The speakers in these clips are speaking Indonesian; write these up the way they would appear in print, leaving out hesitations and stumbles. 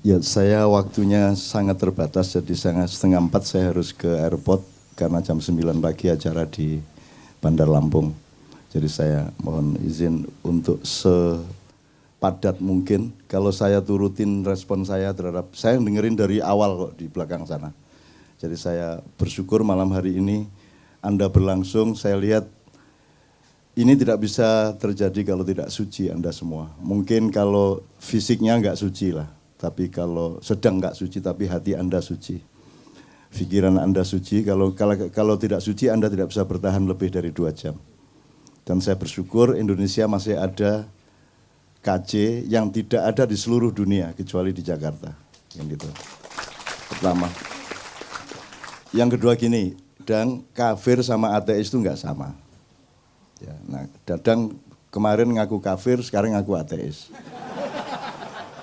Ya, saya waktunya sangat terbatas, jadi setengah 4 saya harus ke airport karena jam 9 pagi acara di Bandar Lampung. Jadi saya mohon izin untuk sepadat mungkin. Kalau saya turutin respon saya terhadap, saya dengerin dari awal kok di belakang sana. Jadi saya bersyukur malam hari ini Anda berlangsung, saya lihat ini tidak bisa terjadi kalau tidak suci Anda semua. Mungkin kalau fisiknya enggak suci lah. Tapi kalau sedang enggak suci, tapi hati Anda suci. Pikiran Anda suci, kalau tidak suci Anda tidak bisa bertahan lebih dari 2 jam. Dan saya bersyukur Indonesia masih ada KC yang tidak ada di seluruh dunia, kecuali di Jakarta. Yang gitu. Pertama. Yang kedua gini, dan kafir sama ateis itu enggak sama. Ya, nah, Dadang kemarin ngaku kafir, sekarang ngaku ateis.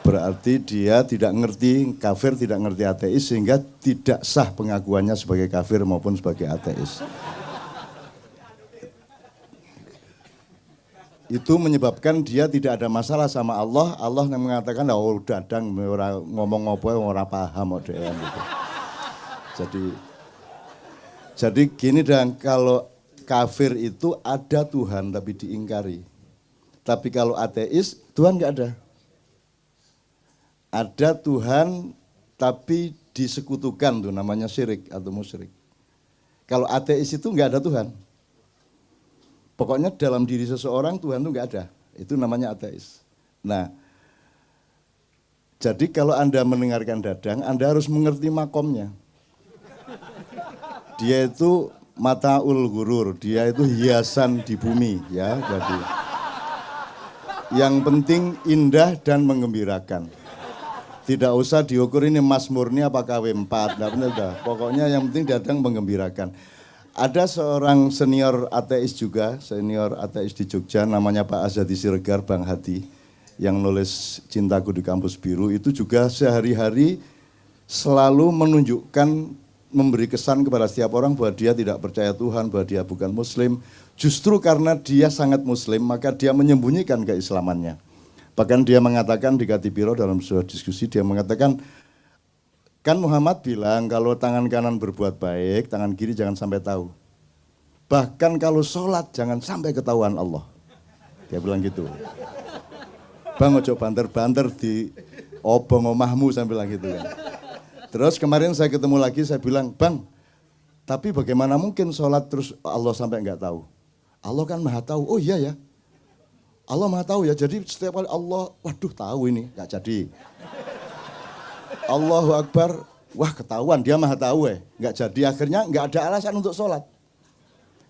Berarti dia tidak ngerti kafir, tidak ngerti ateis, sehingga tidak sah pengakuannya sebagai kafir maupun sebagai ateis. Itu menyebabkan dia tidak ada masalah sama Allah. Allah yang mengatakan, oh Dadang ngomong apa orang paham gitu. Jadi gini, dan kalau kafir itu ada Tuhan tapi diingkari. Tapi kalau ateis, Tuhan nggak ada. Ada Tuhan tapi disekutukan, tuh namanya syirik atau musyrik. Kalau ateis itu nggak ada Tuhan. Pokoknya dalam diri seseorang Tuhan itu nggak ada. Itu namanya ateis. Nah, jadi kalau Anda mendengarkan Dadang, Anda harus mengerti makomnya. Dia itu mataul gurur, dia itu hiasan di bumi, ya. Jadi yang penting indah dan menggembirakan. Tidak usah diukur ini Mas Murni apa KW4, enggak benar. Pokoknya yang penting Dadang menggembirakan. Ada seorang senior ateis juga, senior ateis di Jogja, namanya Pak Azadi Siregar, Bang Hadi, yang nulis Cintaku di Kampus Biru, itu juga sehari-hari selalu menunjukkan, memberi kesan kepada setiap orang bahwa dia tidak percaya Tuhan, bahwa dia bukan Muslim. Justru karena dia sangat Muslim, maka dia menyembunyikan keislamannya. Bahkan dia mengatakan di Katipiro dalam sebuah diskusi, dia mengatakan, kan Muhammad bilang kalau tangan kanan berbuat baik, tangan kiri jangan sampai tahu. Bahkan kalau sholat jangan sampai ketahuan Allah. Dia bilang gitu. Bang ojo banter-banter di obong omahmu, saya bilang gitu kan. Terus kemarin saya ketemu lagi, saya bilang, Bang, tapi bagaimana mungkin sholat terus Allah sampai enggak tahu? Allah kan maha tahu. Oh iya ya, Allah maha tahu ya, jadi setiap kali Allah, waduh tahu ini, enggak jadi. Allahu Akbar, wah ketahuan, dia maha tahu enggak jadi. Akhirnya enggak ada alasan untuk sholat.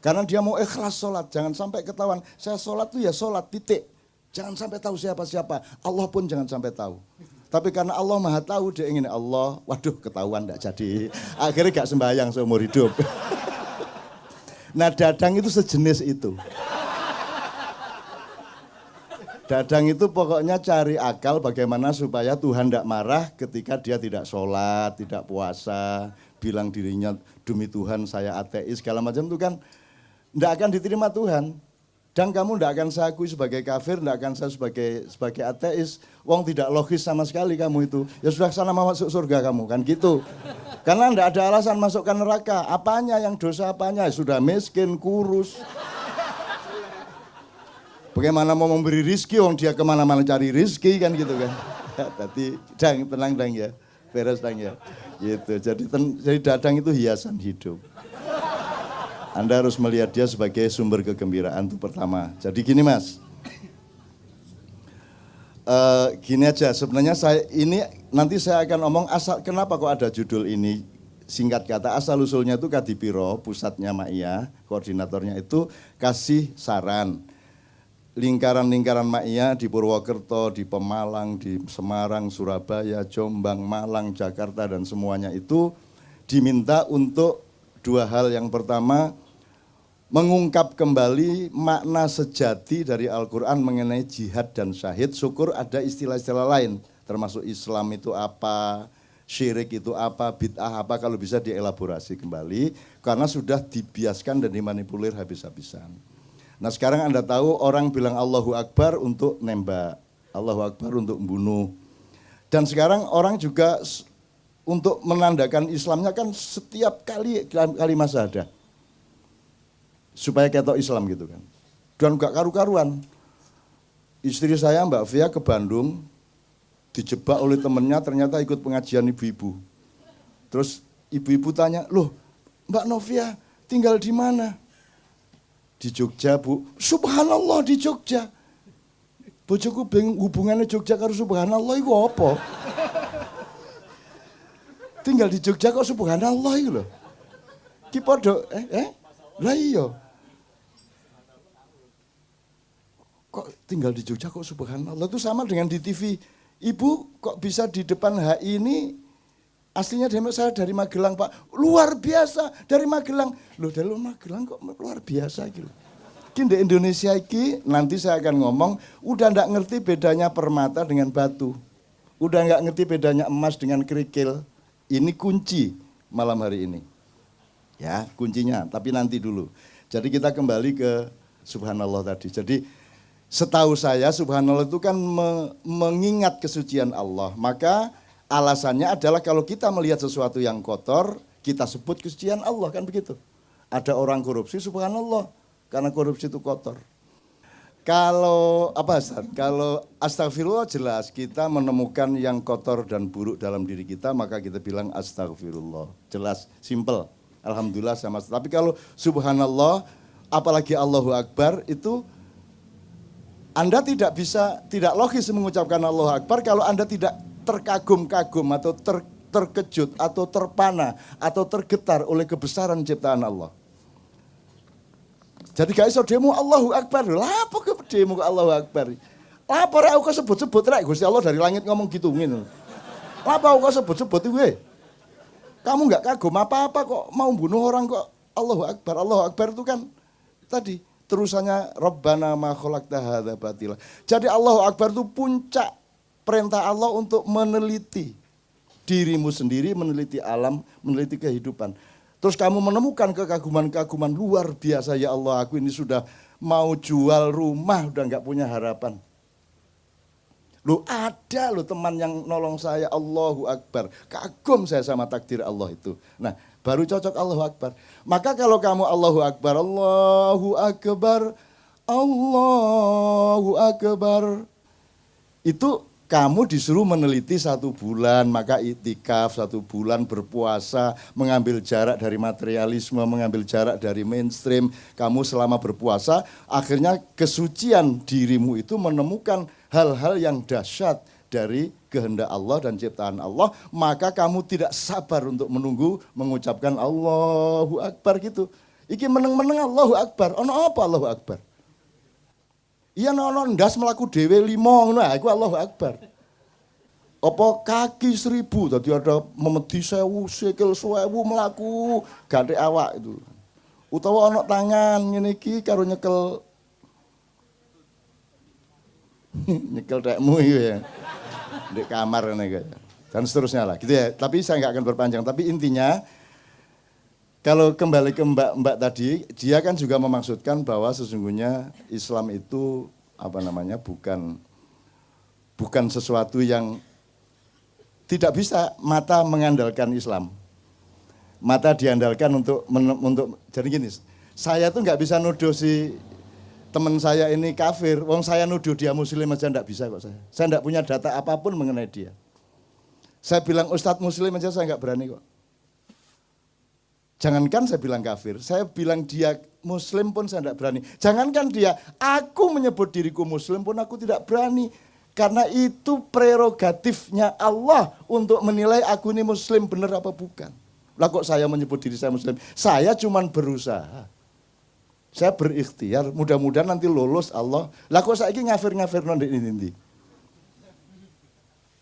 Karena dia mau ikhlas sholat, jangan sampai ketahuan. Saya sholat tuh ya sholat, titik. Jangan sampai tahu siapa-siapa, Allah pun jangan sampai tahu. Tapi karena Allah maha tahu, dia ingin Allah, waduh ketahuan enggak jadi. Akhirnya enggak sembahyang seumur hidup. Nah Dadang itu sejenis itu. Dadang itu pokoknya cari akal bagaimana supaya Tuhan tidak marah ketika dia tidak sholat, tidak puasa, bilang dirinya demi Tuhan saya ateis, segala macam itu kan tidak akan diterima Tuhan. Dan kamu tidak akan saya akui sebagai kafir, tidak akan saya sebagai ateis. Wong tidak logis sama sekali kamu itu. Ya sudah sana mau masuk surga kamu, kan gitu. Karena tidak ada alasan masukkan neraka. Apanya yang dosa apanya? Sudah miskin, kurus. Bagaimana mau memberi rizki, wong dia kemana-mana cari rizki kan gitu kan. Tadi tenang ya, beres ya. Gitu. Jadi Dadang itu hiasan hidup. Anda harus melihat dia sebagai sumber kegembiraan itu pertama. Jadi gini Mas, gini aja sebenarnya nanti saya akan ngomong asal kenapa kok ada judul ini. Singkat kata asal usulnya itu Kadipiro, pusatnya Ma'iyah, koordinatornya itu kasih saran. Lingkaran-lingkaran Ma'iyah di Purwokerto, di Pemalang, di Semarang, Surabaya, Jombang, Malang, Jakarta dan semuanya itu diminta untuk 2 hal. Yang pertama, mengungkap kembali makna sejati dari Al-Quran mengenai jihad dan syahid. Syukur ada istilah-istilah lain, termasuk Islam itu apa, syirik itu apa, bid'ah apa, kalau bisa dielaborasi kembali, karena sudah dibiaskan dan dimanipulir habis-habisan. Nah sekarang Anda tahu orang bilang Allahu Akbar untuk nembak, Allahu Akbar untuk membunuh. Dan sekarang orang juga untuk menandakan Islamnya kan setiap kali masa ada. Supaya ketok Islam gitu kan. Dan gak karu-karuan. Istri saya Mbak Fia ke Bandung, dijebak oleh temennya ternyata ikut pengajian ibu-ibu. Terus ibu-ibu tanya, loh Mbak Novia tinggal di mana? Di Jogja Bu. Subhanallah di Jogja. Bojoku bingung hubungannya Jogja karo subhanallah itu apa? Tinggal di Jogja kok subhanallah itu loh. Ki podo lah iya. Kok tinggal di Jogja kok subhanallah itu sama dengan di TV. Ibu kok bisa di depan HI ini aslinya saya dari Magelang Pak. Luar biasa dari Magelang. Loh dari Magelang kok luar biasa gitu. Di Indonesia ini nanti saya akan ngomong udah nggak ngerti bedanya permata dengan batu. Udah nggak ngerti bedanya emas dengan kerikil. Ini kunci malam hari ini. Ya kuncinya tapi nanti dulu. Jadi kita kembali ke subhanallah tadi. Jadi setahu saya subhanallah itu kan mengingat kesucian Allah. Maka alasannya adalah kalau kita melihat sesuatu yang kotor, kita sebut kesucian Allah kan begitu. Ada orang korupsi subhanallah. Karena korupsi itu kotor. Kalau kalau astagfirullah jelas kita menemukan yang kotor dan buruk dalam diri kita maka kita bilang astagfirullah. Jelas, simple. Alhamdulillah sama. Tapi kalau subhanallah apalagi Allahu Akbar itu Anda tidak logis mengucapkan Allahu Akbar kalau Anda tidak terkagum-kagum atau terkejut atau terpana atau tergetar oleh kebesaran ciptaan Allah. Jadi gak iso demo Allahu Akbar. Lah apa ke demo Allahu Akbar? Lah apa rek aku sebut-sebut rek Gusti Allah dari langit ngomong gitu ngene. Lah apa aku sebut-sebut iki? Kamu enggak kagum apa-apa kok mau bunuh orang kok Allahu Akbar. Allahu Akbar itu kan tadi terusannya Rabbana ma khalaqta hadza batila. Jadi Allahu Akbar itu puncak perintah Allah untuk meneliti dirimu sendiri, meneliti alam, meneliti kehidupan. Terus kamu menemukan kekaguman-kekaguman luar biasa, ya Allah aku ini sudah mau jual rumah, udah nggak punya harapan. Loh ada loh teman yang nolong saya, Allahu Akbar. Kagum saya sama takdir Allah itu. Nah baru cocok Allahu Akbar. Maka kalau kamu Allahu Akbar, Allahu Akbar, Allahu Akbar. Itu kamu disuruh meneliti 1 bulan, maka iktikaf 1 bulan berpuasa, mengambil jarak dari materialisme, mengambil jarak dari mainstream. Kamu selama berpuasa, akhirnya kesucian dirimu itu menemukan hal-hal yang dahsyat dari kehendak Allah dan ciptaan Allah. Maka kamu tidak sabar untuk menunggu mengucapkan Allahu Akbar gitu. Iki meneng-meneng Allahu Akbar, ono apa Allahu Akbar? Iya nono ndas melaku dewe 5 ngono iku Allahu Akbar. Apa kaki 1000 tadi ada memedi 1000 sikil 1000 melaku ganti awak itu. Utawa ana tangan ngene iki karo nyekel nyekel tekmu iki ya. Di kamar ngene iki. Dan seterusnya lah gitu ya. Tapi saya enggak akan berpanjang tapi intinya kalau kembali ke Mbak tadi, dia kan juga memaksudkan bahwa sesungguhnya Islam itu bukan sesuatu yang tidak bisa mata mengandalkan Islam. Mata diandalkan untuk jadi gini, saya tuh nggak bisa nuduh si teman saya ini kafir, wong saya nuduh dia muslim aja nggak bisa kok saya. Saya nggak punya data apapun mengenai dia. Saya bilang Ustadz muslim aja saya nggak berani kok. Jangankan saya bilang kafir, saya bilang dia muslim pun saya tidak berani. Jangankan dia, aku menyebut diriku muslim pun aku tidak berani. Karena itu prerogatifnya Allah untuk menilai aku ini muslim benar apa bukan. Lah kok saya menyebut diri saya muslim? Saya cuma berusaha. Saya berikhtiar, mudah-mudahan nanti lolos Allah. Lah kok saya ini ngafir-ngafir nanti.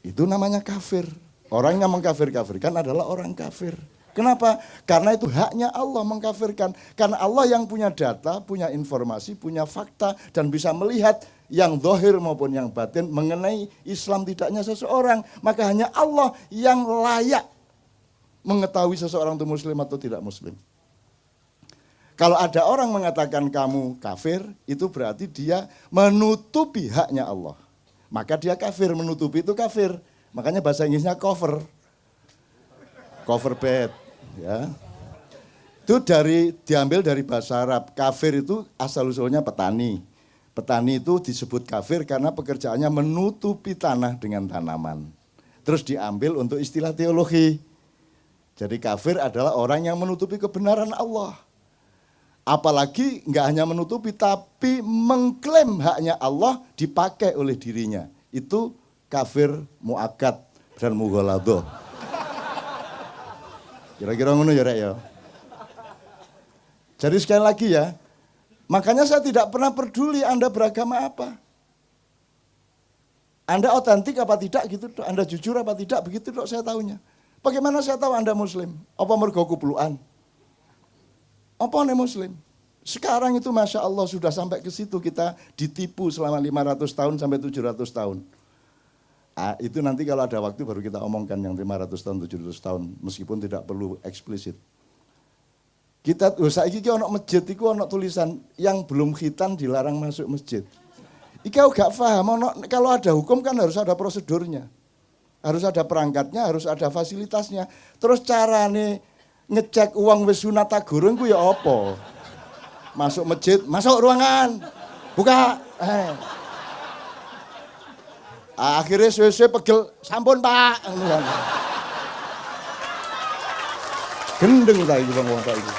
Itu namanya kafir. Orang yang mengkafir-kafirkan adalah orang kafir. Kenapa? Karena itu haknya Allah mengkafirkan. Karena Allah yang punya data, punya informasi, punya fakta, dan bisa melihat yang zahir maupun yang batin mengenai Islam tidaknya seseorang. Maka hanya Allah yang layak mengetahui seseorang itu muslim atau tidak muslim. Kalau ada orang mengatakan kamu kafir, itu berarti dia menutupi haknya Allah. Maka dia kafir, menutupi itu kafir. Makanya bahasa Inggrisnya cover bed, ya. Itu diambil dari bahasa Arab. Kafir itu asal-usulnya petani. Petani itu disebut kafir karena pekerjaannya menutupi tanah dengan tanaman. Terus diambil untuk istilah teologi. Jadi kafir adalah orang yang menutupi kebenaran Allah. Apalagi nggak hanya menutupi, tapi mengklaim haknya Allah dipakai oleh dirinya. Itu kafir mu'akkad dan mughaladhah. Kira-kira ngono ya, Rek ya. Jadi sekali lagi ya, makanya saya tidak pernah peduli Anda beragama apa. Anda otentik apa tidak gitu, Anda jujur apa tidak, begitu dok saya tahunya. Bagaimana saya tahu Anda Muslim? Apa mergo kupluan? Apa nih Muslim? Sekarang itu Masya Allah sudah sampai ke situ, kita ditipu selama 500 tahun sampai 700 tahun. Itu nanti kalau ada waktu baru kita omongkan yang 500 tahun, 700 tahun, meskipun tidak perlu eksplisit. Kita, saiki ono masjid, itu ono tulisan, yang belum khitan dilarang masuk masjid. Iki aku gak paham, kalau ada hukum kan harus ada prosedurnya. Harus ada perangkatnya, harus ada fasilitasnya. Terus carane ngecek uang wis sunat ta gurung ku ya apa? Masuk masjid, masuk ruangan. Buka. Akhirnya suwe-suwe pegel, sampun Pak. Gendeng ta iki wong kok iki.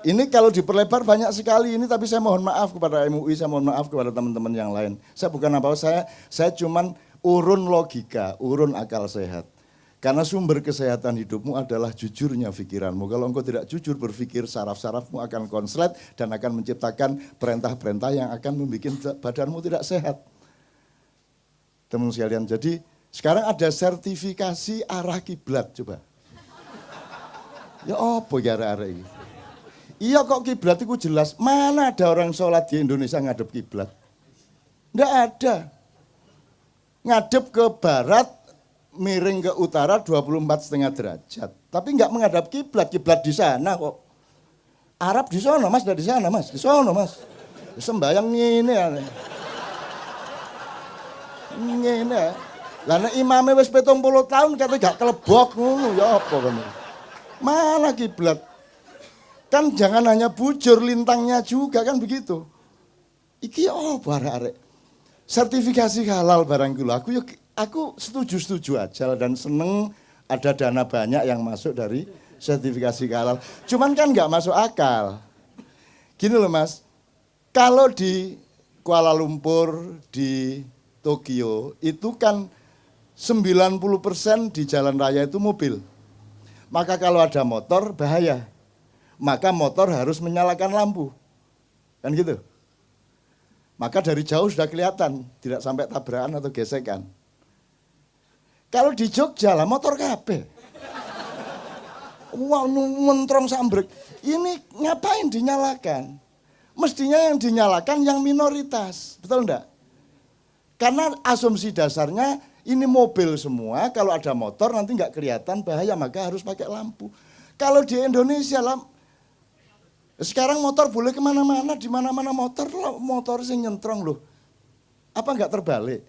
Ini kalau diperlebar banyak sekali ini, tapi saya mohon maaf kepada MUI, saya mohon maaf kepada teman-teman yang lain. Saya bukan apa-apa, saya cuman urun logika, urun akal sehat. Karena sumber kesehatan hidupmu adalah jujurnya pikiranmu. Kalau engkau tidak jujur berpikir, saraf-sarafmu akan konslet dan akan menciptakan perintah-perintah yang akan membuat badanmu tidak sehat. Teman sekalian, jadi sekarang ada sertifikasi arah kiblat, coba. Ya apa ya arah-arah ini? Iya kok kiblat itu jelas, mana ada orang sholat di Indonesia ngadep kiblat? Nggak ada. Ngadep ke barat, miring ke utara 24,5 derajat. Tapi nggak menghadap kiblat, kiblat di sana kok. Arab di sana Mas, di sana Mas, di sana Mas. Sembayang ngene. Ngene. Lah nek imame wis 70 tahun kate gak kelebok ngono ya apa kan. Mana kiblat? Kan jangan hanya bujur lintangnya juga kan begitu. Iki apa arek-arek? Sertifikasi halal barang kula. Aku setuju aja dan seneng ada dana banyak yang masuk dari sertifikasi halal. Cuman kan nggak masuk akal. Gini loh Mas, kalau di Kuala Lumpur, di Tokyo, itu kan 90% di jalan raya itu mobil. Maka kalau ada motor bahaya. Maka motor harus menyalakan lampu. Kan gitu. Maka dari jauh sudah kelihatan, tidak sampai tabrakan atau gesekan. Kalau di Jogja lah motor kabeh. Wah, mentrong sambrek. Ini ngapain dinyalakan? Mestinya yang dinyalakan yang minoritas. Betul enggak? Karena asumsi dasarnya ini mobil semua, kalau ada motor nanti enggak kelihatan bahaya, maka harus pakai lampu. Kalau di Indonesia lah, sekarang motor boleh kemana-mana, di mana-mana motor sing nyentrong loh. Apa enggak terbalik?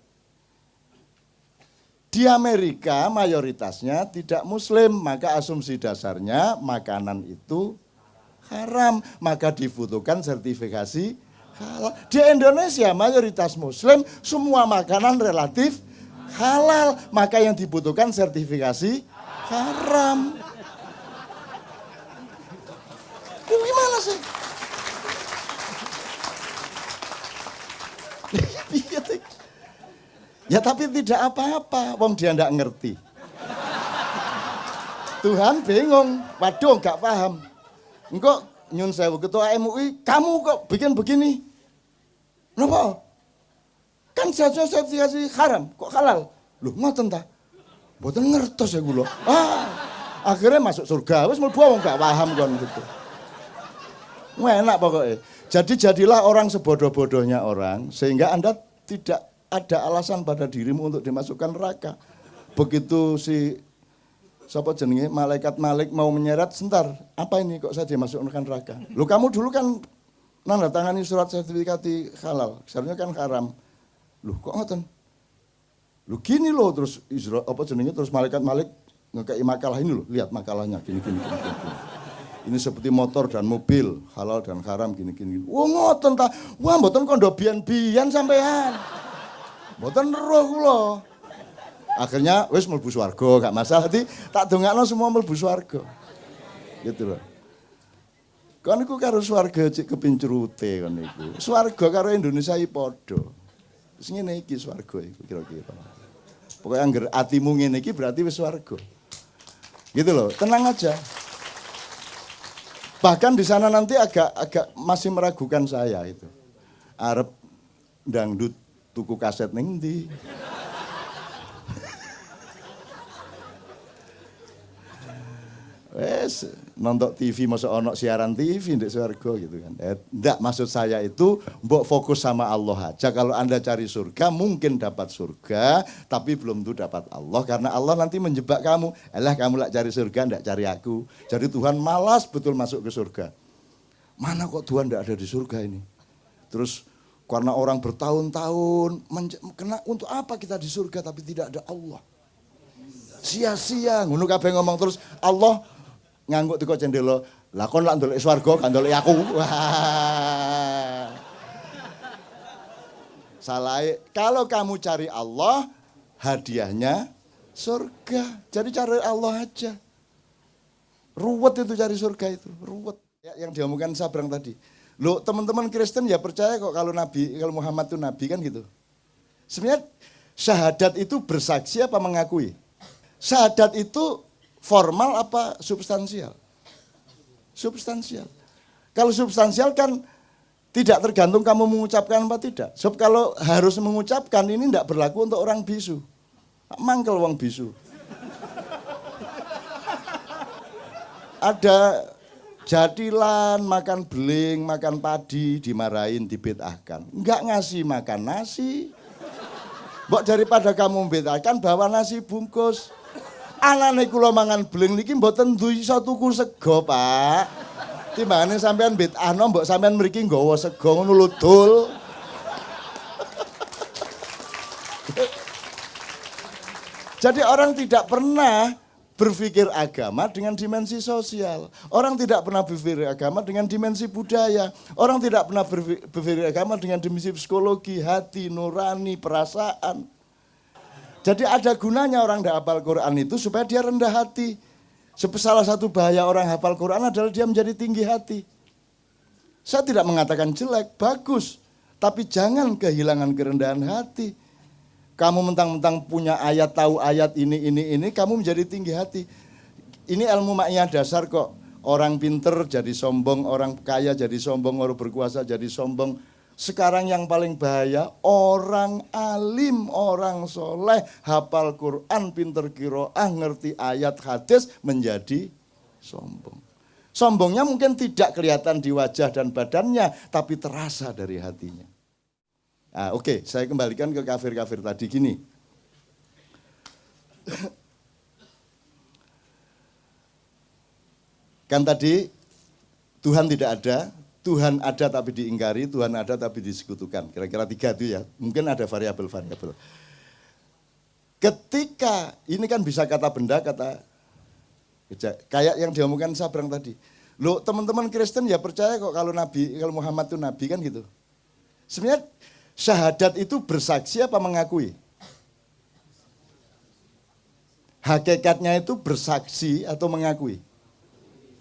Di Amerika mayoritasnya tidak muslim, maka asumsi dasarnya makanan itu haram, maka dibutuhkan sertifikasi halal. Di Indonesia mayoritas muslim, semua makanan relatif halal, maka yang dibutuhkan sertifikasi haram. Gimana sih? Ya tapi tidak apa-apa, wong dia ndak ngerti. Tuhan bingung, waduh nggak paham. Engkau nyun sewu ketua MUI, kamu kok bikin begini? Kenapa? Kan seharusnya sertifikasi haram, kok halal? Loh ngoten ta? Mboten ngertos ya kula. Akhirnya masuk surga, wis mlebu wong gak paham kon gitu. Enak pokoknya. Jadi jadilah orang sebodoh-bodohnya orang, sehingga Anda tidak ada alasan pada dirimu untuk dimasukkan neraka. Begitu si siapa jenenge malaikat Malik mau menyeret, sebentar, apa ini kok saya dimasukkan neraka? Loh kamu dulu kan nanda tangani surat sertifikat halal, seharusnya kan haram. Loh kok ngoten? Loh gini loh, terus terus malaikat ngekei makalah ini loh, lihat makalahnya gini. Ini seperti motor dan mobil, halal dan haram gini. Wah ngoten ta. Wah mboten kondo bian-bian sampean. Mboten roh kula. Akhirnya wis mlebu swarga, gak masalah. Tak dongakno semua mlebu swarga. Gitu loh. Kon iku karo swarga cek kepincurute kon iku. Swarga karo Indonesia iki padha. Wis ngene iki swarga iku kira-kira. Pokoke angger atimu ngene iki berarti wis swarga. Gitu loh, tenang aja. Bahkan di sana nanti agak masih meragukan saya itu. Arep dangdut tuku kaset ning ndi? Wes nonton TV masa ono siaran TV ndek swarga gitu kan. Enggak, maksud saya itu mbok fokus sama Allah aja. Kalau Anda cari surga mungkin dapat surga, tapi belum tentu dapat Allah karena Allah nanti menjebak kamu. Alah kamu lak cari surga ndak cari aku. Jadi Tuhan malas betul masuk ke surga. Mana kok Tuhan ndak ada di surga ini? Terus karena orang bertahun-tahun kena untuk apa kita di surga tapi tidak ada Allah? Sia-sia ngono kabeh ngomong terus Allah ngangguk teko cendela, lah kon lak ndelok swarga kan ndelok aku. Wah. Salah. Kalau kamu cari Allah, hadiahnya surga. Jadi cari Allah aja. Ruwet itu cari surga itu, ruwet. Ya, yang diomongkan Sabrang tadi. Loh, teman-teman Kristen ya percaya kok kalau Muhammad itu nabi kan gitu. Sebenarnya syahadat itu bersaksi apa mengakui? Syahadat itu formal apa substansial? Substansial. Kalau substansial kan tidak tergantung kamu mengucapkan apa tidak. Sebab kalau harus mengucapkan ini tidak berlaku untuk orang bisu. Mangkel wong bisu. Ada jadilan, makan beling, makan padi, dimarahin, dibid'ahkan. Enggak ngasih makan nasi. Mbok daripada kamu membid'ahkan bawa nasi bungkus. Anane kula mangan beling niki mboten iso tuku sego, Pak. Timbangane sampean bid'ahno mbok sampean mriki nggawa sego ngono lho dul. Jadi orang tidak pernah berpikir agama dengan dimensi sosial. Orang tidak pernah berpikir agama dengan dimensi budaya. Orang tidak pernah berpikir agama dengan dimensi psikologi, hati, nurani, perasaan. Jadi ada gunanya orang tidak hafal Quran itu supaya dia rendah hati. Salah satu bahaya orang hafal Quran adalah dia menjadi tinggi hati. Saya tidak mengatakan jelek, bagus. Tapi jangan kehilangan kerendahan hati. Kamu mentang-mentang punya ayat, tahu ayat ini, kamu menjadi tinggi hati. Ini ilmu maknya dasar kok. Orang pinter jadi sombong, orang kaya jadi sombong, orang berkuasa jadi sombong. Sekarang yang paling bahaya, orang alim, orang soleh, hafal Quran, pinter qiraah, ngerti ayat hadis, menjadi sombong. Sombongnya mungkin tidak kelihatan di wajah dan badannya, tapi terasa dari hatinya. Nah, oke, saya kembalikan ke kafir-kafir tadi gini. Kan tadi Tuhan tidak ada, Tuhan ada tapi diingkari, Tuhan ada tapi disekutukan. Kira-kira 3 itu ya, mungkin ada variabel-variabel. Ketika, ini kan bisa kata benda, kata kayak yang diomongkan Sabrang tadi. Loh, teman-teman Kristen ya percaya kok kalau Muhammad itu nabi kan gitu. Sebenarnya syahadat itu bersaksi apa mengakui? Hakikatnya itu bersaksi atau mengakui?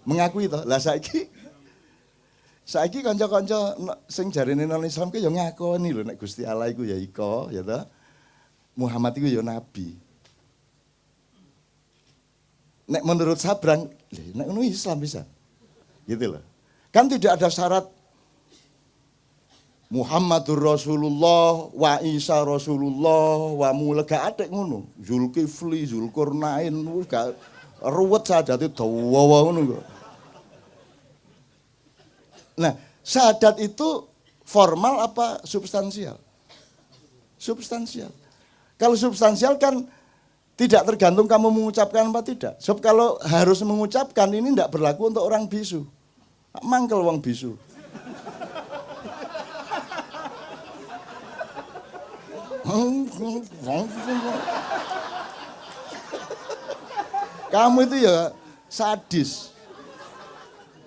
Mengakui toh. Lah saiki kanca-kanca sing jarene nang Islam ki ya ngakoni lho nek Gusti Allah iku ya iko, ya toh. Muhammad iku ya nabi. Nek menurut Sabrang, nek ngono Islam bisa. Gitu loh. Kan tidak ada syarat Muhammadur Rasulullah, wa Isa Rasulullah, wa mulega atik ngono. Zulkifli, Zulkarnain, gak ruwet sadate dawa ngono kok. Nah, syahadat itu formal apa substansial? Substansial. Kalau substansial kan tidak tergantung kamu mengucapkan apa tidak. Sebab kalau harus mengucapkan ini tidak berlaku untuk orang bisu. Mangkel wong bisu. Kamu itu ya sadis.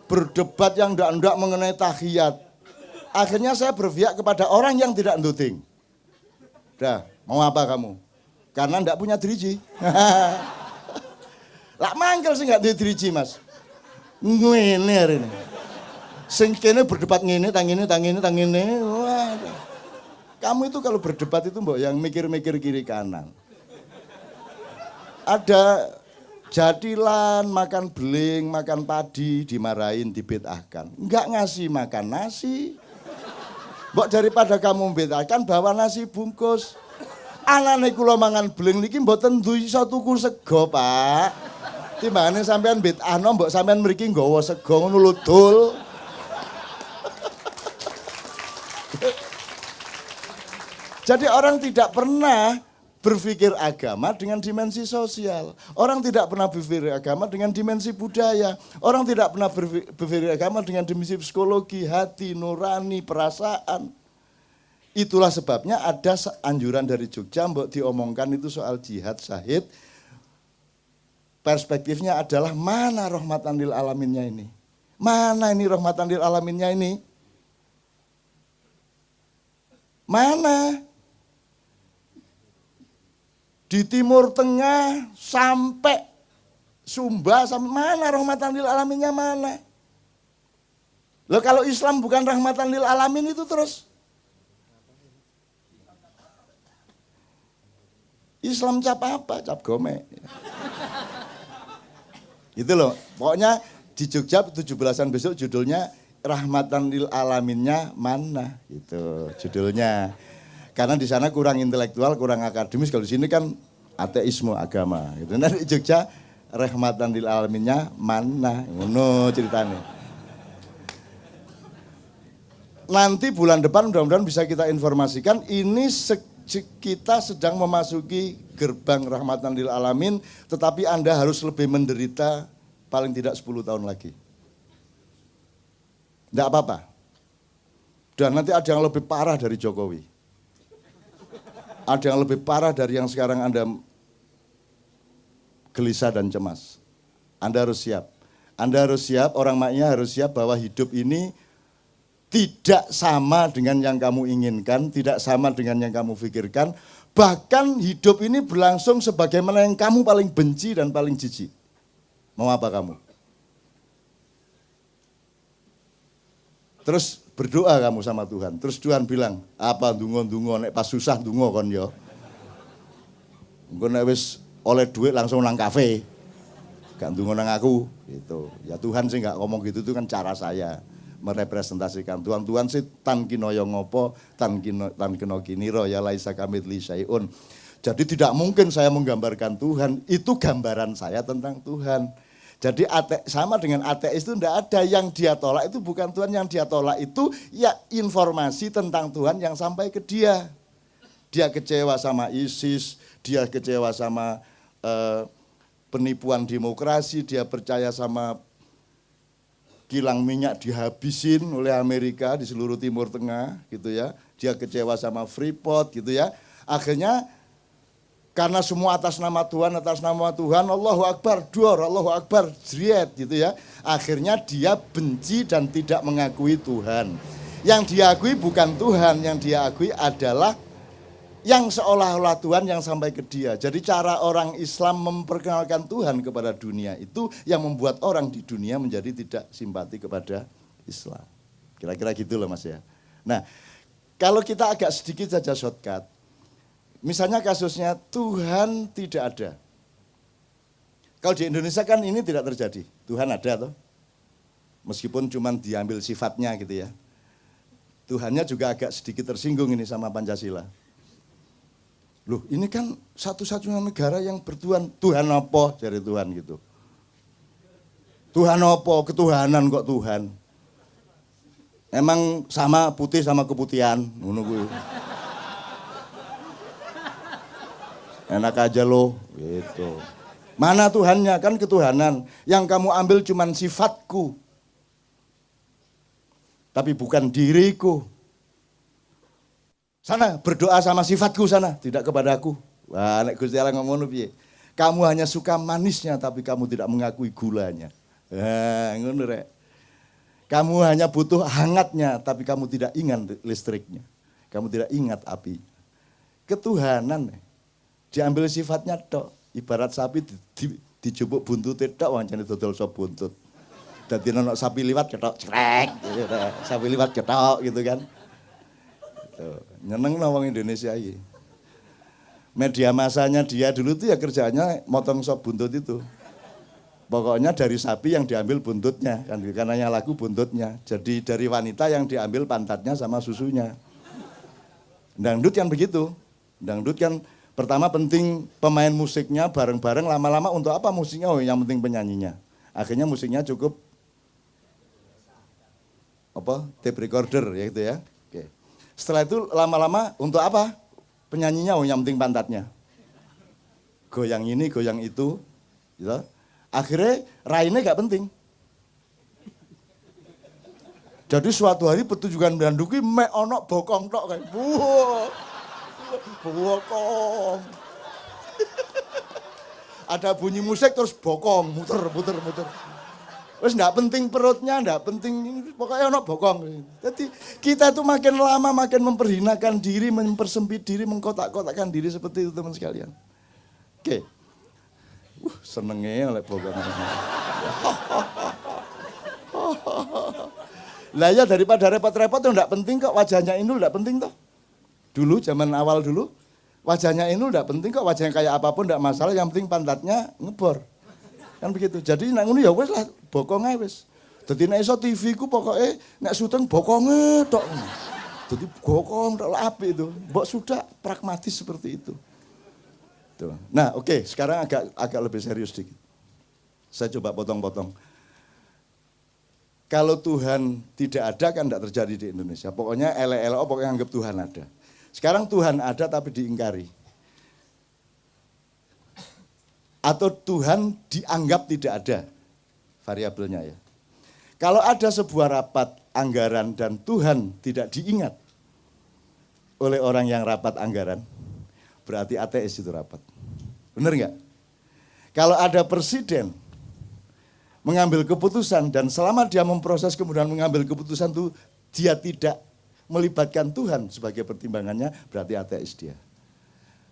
Berdebat yang ndak-ndak mengenai tahiyat. Akhirnya saya berpihak kepada orang yang tidak entuting. Dah, mau apa kamu? Karena ndak punya driji. Lah mangkel sih nggak driji, Mas. Ngene hari ini. Sing kene berdebat ngene, tang ngene. Wah. Kamu itu kalau berdebat itu mbok yang mikir-mikir kiri kanan. Ada jadilan, makan beling, makan padi, dimarahin, dibedahkan. Enggak ngasih makan nasi. Mbok daripada kamu bedahkan, bawa nasi bungkus. Anane kula mangan beling niki mboten iso tuku sego, Pak. Timbangane sampean bedahno mbok sampean mriki nggawa sego ngono lho, Dul. Jadi orang tidak pernah berpikir agama dengan dimensi sosial. Orang tidak pernah berpikir agama dengan dimensi budaya. Orang tidak pernah berpikir agama dengan dimensi psikologi, hati, nurani, perasaan. Itulah sebabnya ada anjuran dari Jogja, mbok diomongkan itu soal jihad syahid. Perspektifnya adalah mana rahmatan lil alaminnya ini? Mana ini rahmatan lil alaminnya ini? Mana? Di Timur Tengah sampai Sumba, sampai mana rahmatan lil alaminnya mana? Loh kalau Islam bukan rahmatan lil alamin itu terus Islam cap apa? Cap gome. Itu loh, pokoknya di Jogja 17-an besok judulnya rahmatan lil alaminnya mana? Itu judulnya. Karena di sana kurang intelektual, kurang akademis. Kalau di sini kan ateisme agama. Gitu. Nah di Jogja rahmatan lil alaminnya mana? Ngono ceritanya. Nanti bulan depan mudah-mudahan bisa kita informasikan ini kita sedang memasuki gerbang rahmatan lil alamin, tetapi Anda harus lebih menderita paling tidak 10 tahun lagi. Tidak apa-apa. Dan nanti ada yang lebih parah dari Jokowi. Ada yang lebih parah dari yang sekarang Anda gelisah dan cemas. Anda harus siap. Anda harus siap, orang maknya harus siap bahwa hidup ini tidak sama dengan yang kamu inginkan, tidak sama dengan yang kamu pikirkan. Bahkan hidup ini berlangsung sebagaimana yang kamu paling benci dan paling jijik. Mau apa kamu? Terus berdoa kamu sama Tuhan. Terus Tuhan bilang, apa dungo-dungo, nek pas susah dungo kon yo. Engko nek wis oleh duit langsung nang kafe. Gak dungo nang aku gitu. Ya Tuhan sih gak ngomong gitu, itu kan cara saya merepresentasikan Tuhan. Tuhan sih tan kinoyo ngopo, tan kino kiniro ya laisa kamitsli syai'un. Jadi tidak mungkin saya menggambarkan Tuhan, itu gambaran saya tentang Tuhan. Jadi sama dengan ateis itu tidak ada, yang dia tolak itu bukan Tuhan, yang dia tolak itu ya informasi tentang Tuhan yang sampai ke dia. Dia kecewa sama ISIS, dia kecewa sama penipuan demokrasi, dia percaya sama kilang minyak dihabisin oleh Amerika di seluruh Timur Tengah gitu ya. Dia kecewa sama Freeport gitu ya. Akhirnya karena semua atas nama Tuhan, Allahu Akbar, dor, Allahu Akbar, jriet gitu ya. Akhirnya dia benci dan tidak mengakui Tuhan. Yang diakui bukan Tuhan, yang dia akui adalah yang seolah-olah Tuhan yang sampai ke dia. Jadi cara orang Islam memperkenalkan Tuhan kepada dunia itu yang membuat orang di dunia menjadi tidak simpati kepada Islam. Kira-kira gitu loh Mas ya. Nah, kalau kita agak sedikit saja shortcut, misalnya kasusnya Tuhan tidak ada. Kalau di Indonesia kan ini tidak terjadi. Tuhan ada toh. Meskipun cuma diambil sifatnya gitu ya. Tuhannya juga agak sedikit tersinggung ini sama Pancasila. Loh ini kan satu-satunya negara yang bertuhan. Tuhan apa? Dari Tuhan gitu. Tuhan apa? Ketuhanan kok Tuhan. Emang sama putih sama keputihan. Ngono kuwi. Enak aja loh, gitu. Mana Tuhannya? Kan ketuhanan. Yang kamu ambil cuman sifatku. Tapi bukan diriku. Sana berdoa sama sifatku sana, tidak kepadaku. Wah, nek Gusti Allah ngomong piye? Kamu hanya suka manisnya tapi kamu tidak mengakui gulanya. Nah, ngono rek. Kamu hanya butuh hangatnya tapi kamu tidak ingat listriknya. Kamu tidak ingat api. Ketuhanan diambil sifatnya tok. Ibarat sapi dijupuk buntute tok wancane dodol sop buntut. Dadi ono sapi liwat ketok cekrek gitu. Sapi liwat ketok gitu kan. Nyeneng wong Indonesia iki. Media masanya dia dulu tuh ya kerjanya motong sop buntut itu. Pokoknya dari sapi yang diambil buntutnya, kan karena lagu buntutnya. Jadi dari wanita yang diambil pantatnya sama susunya. Dangdut kan begitu. Dangdut kan pertama penting pemain musiknya bareng-bareng, lama-lama untuk apa musiknya? Oh yang penting penyanyinya. Akhirnya musiknya cukup apa? Tape recorder ya gitu ya. Oke. Setelah itu lama-lama untuk apa? Penyanyinya, oh yang penting pantatnya. Goyang ini, goyang itu. Gitu. Akhirnya raine gak penting. Jadi suatu hari pertunjukan Danduki mek ono bokong tok kayak. Bokong. Ada bunyi musik terus bokong, muter. Terus enggak penting perutnya, enggak penting, pokoknya ono bokong. Jadi kita itu makin lama makin memperhinakan diri, mempersempit diri, mengkotak-kotakkan diri seperti itu teman sekalian. Oke. Senengnya oleh bokong. Lah ya daripada repot-repot itu enggak penting kok wajahnya Inul enggak penting toh. Dulu zaman awal dulu wajahnya Inul enggak penting kok wajahnya kayak apapun enggak masalah, yang penting pantatnya ngebor. Kan begitu. Jadi nek ngono ya wis lah bokong ae wis. Dadi nek iso TV ku pokoke nek syuting bokonge tok. Dadi bokong tok apik itu. Mbok sudah pragmatis seperti itu. Tuh. Nah, oke, sekarang agak lebih serius dikit. Saya coba potong-potong. Kalau Tuhan tidak ada kan tidak terjadi di Indonesia. Pokoknya ele-ele pokoknya anggap Tuhan ada. Sekarang Tuhan ada tapi diingkari. Atau Tuhan dianggap tidak ada, variabelnya ya. Kalau ada sebuah rapat anggaran dan Tuhan tidak diingat oleh orang yang rapat anggaran, berarti ateis itu rapat. Benar nggak? Kalau ada presiden mengambil keputusan dan selama dia memproses kemudian mengambil keputusan itu dia tidak melibatkan Tuhan sebagai pertimbangannya, berarti ateis dia.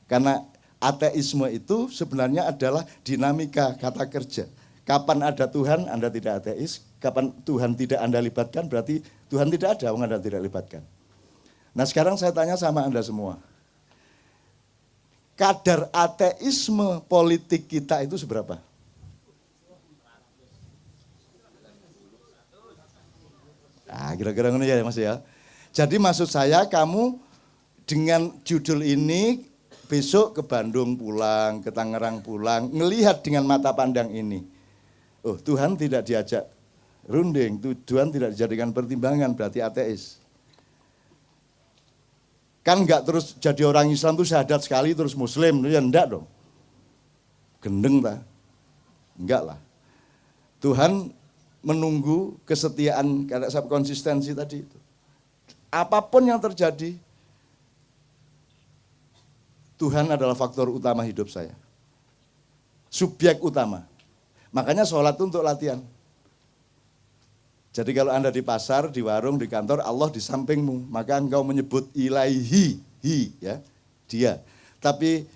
Karena ateisme itu sebenarnya adalah dinamika kata kerja. Kapan ada Tuhan, Anda tidak ateis. Kapan Tuhan tidak Anda libatkan, berarti Tuhan tidak ada, Anda tidak libatkan. Nah sekarang saya tanya sama Anda semua. Kadar ateisme politik kita itu seberapa? Nah kira-kira ini ya Mas ya. Jadi maksud saya kamu dengan judul ini besok ke Bandung pulang, ke Tangerang pulang, ngelihat dengan mata pandang ini. Oh Tuhan tidak diajak runding, Tuhan tidak dijadikan pertimbangan, berarti ateis. Kan enggak terus jadi orang Islam tuh syahadat sekali terus Muslim, ya enggak dong. Gendeng ta? Enggak lah. Tuhan menunggu kesetiaan, karena konsistensi tadi itu. Apapun yang terjadi, Tuhan adalah faktor utama hidup saya. Subjek utama. Makanya sholat itu untuk latihan. Jadi kalau Anda di pasar, di warung, di kantor, Allah di sampingmu. Maka engkau menyebut ilaihi, ya, dia. Tapi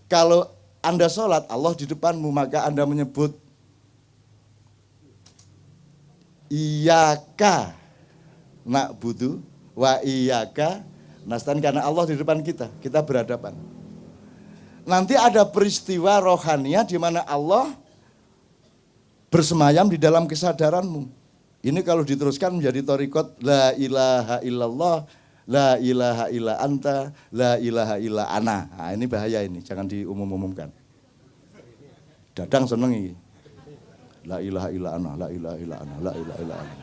kalau Anda sholat, Allah di depanmu, maka Anda menyebut iyaka na'budu wa iyaka nastan, karena Allah di depan kita berhadapan. Nanti ada peristiwa rohania di mana Allah bersemayam di dalam kesadaranmu. Ini kalau diteruskan menjadi thariqat la ilaha illallah, la ilaha illa anta, la ilaha illa ana. Nah, ini bahaya ini, jangan diumum-umumkan. Dadang seneng ini. La ilaha illa ana, la ilaha illa ana, la ilaha illa ana.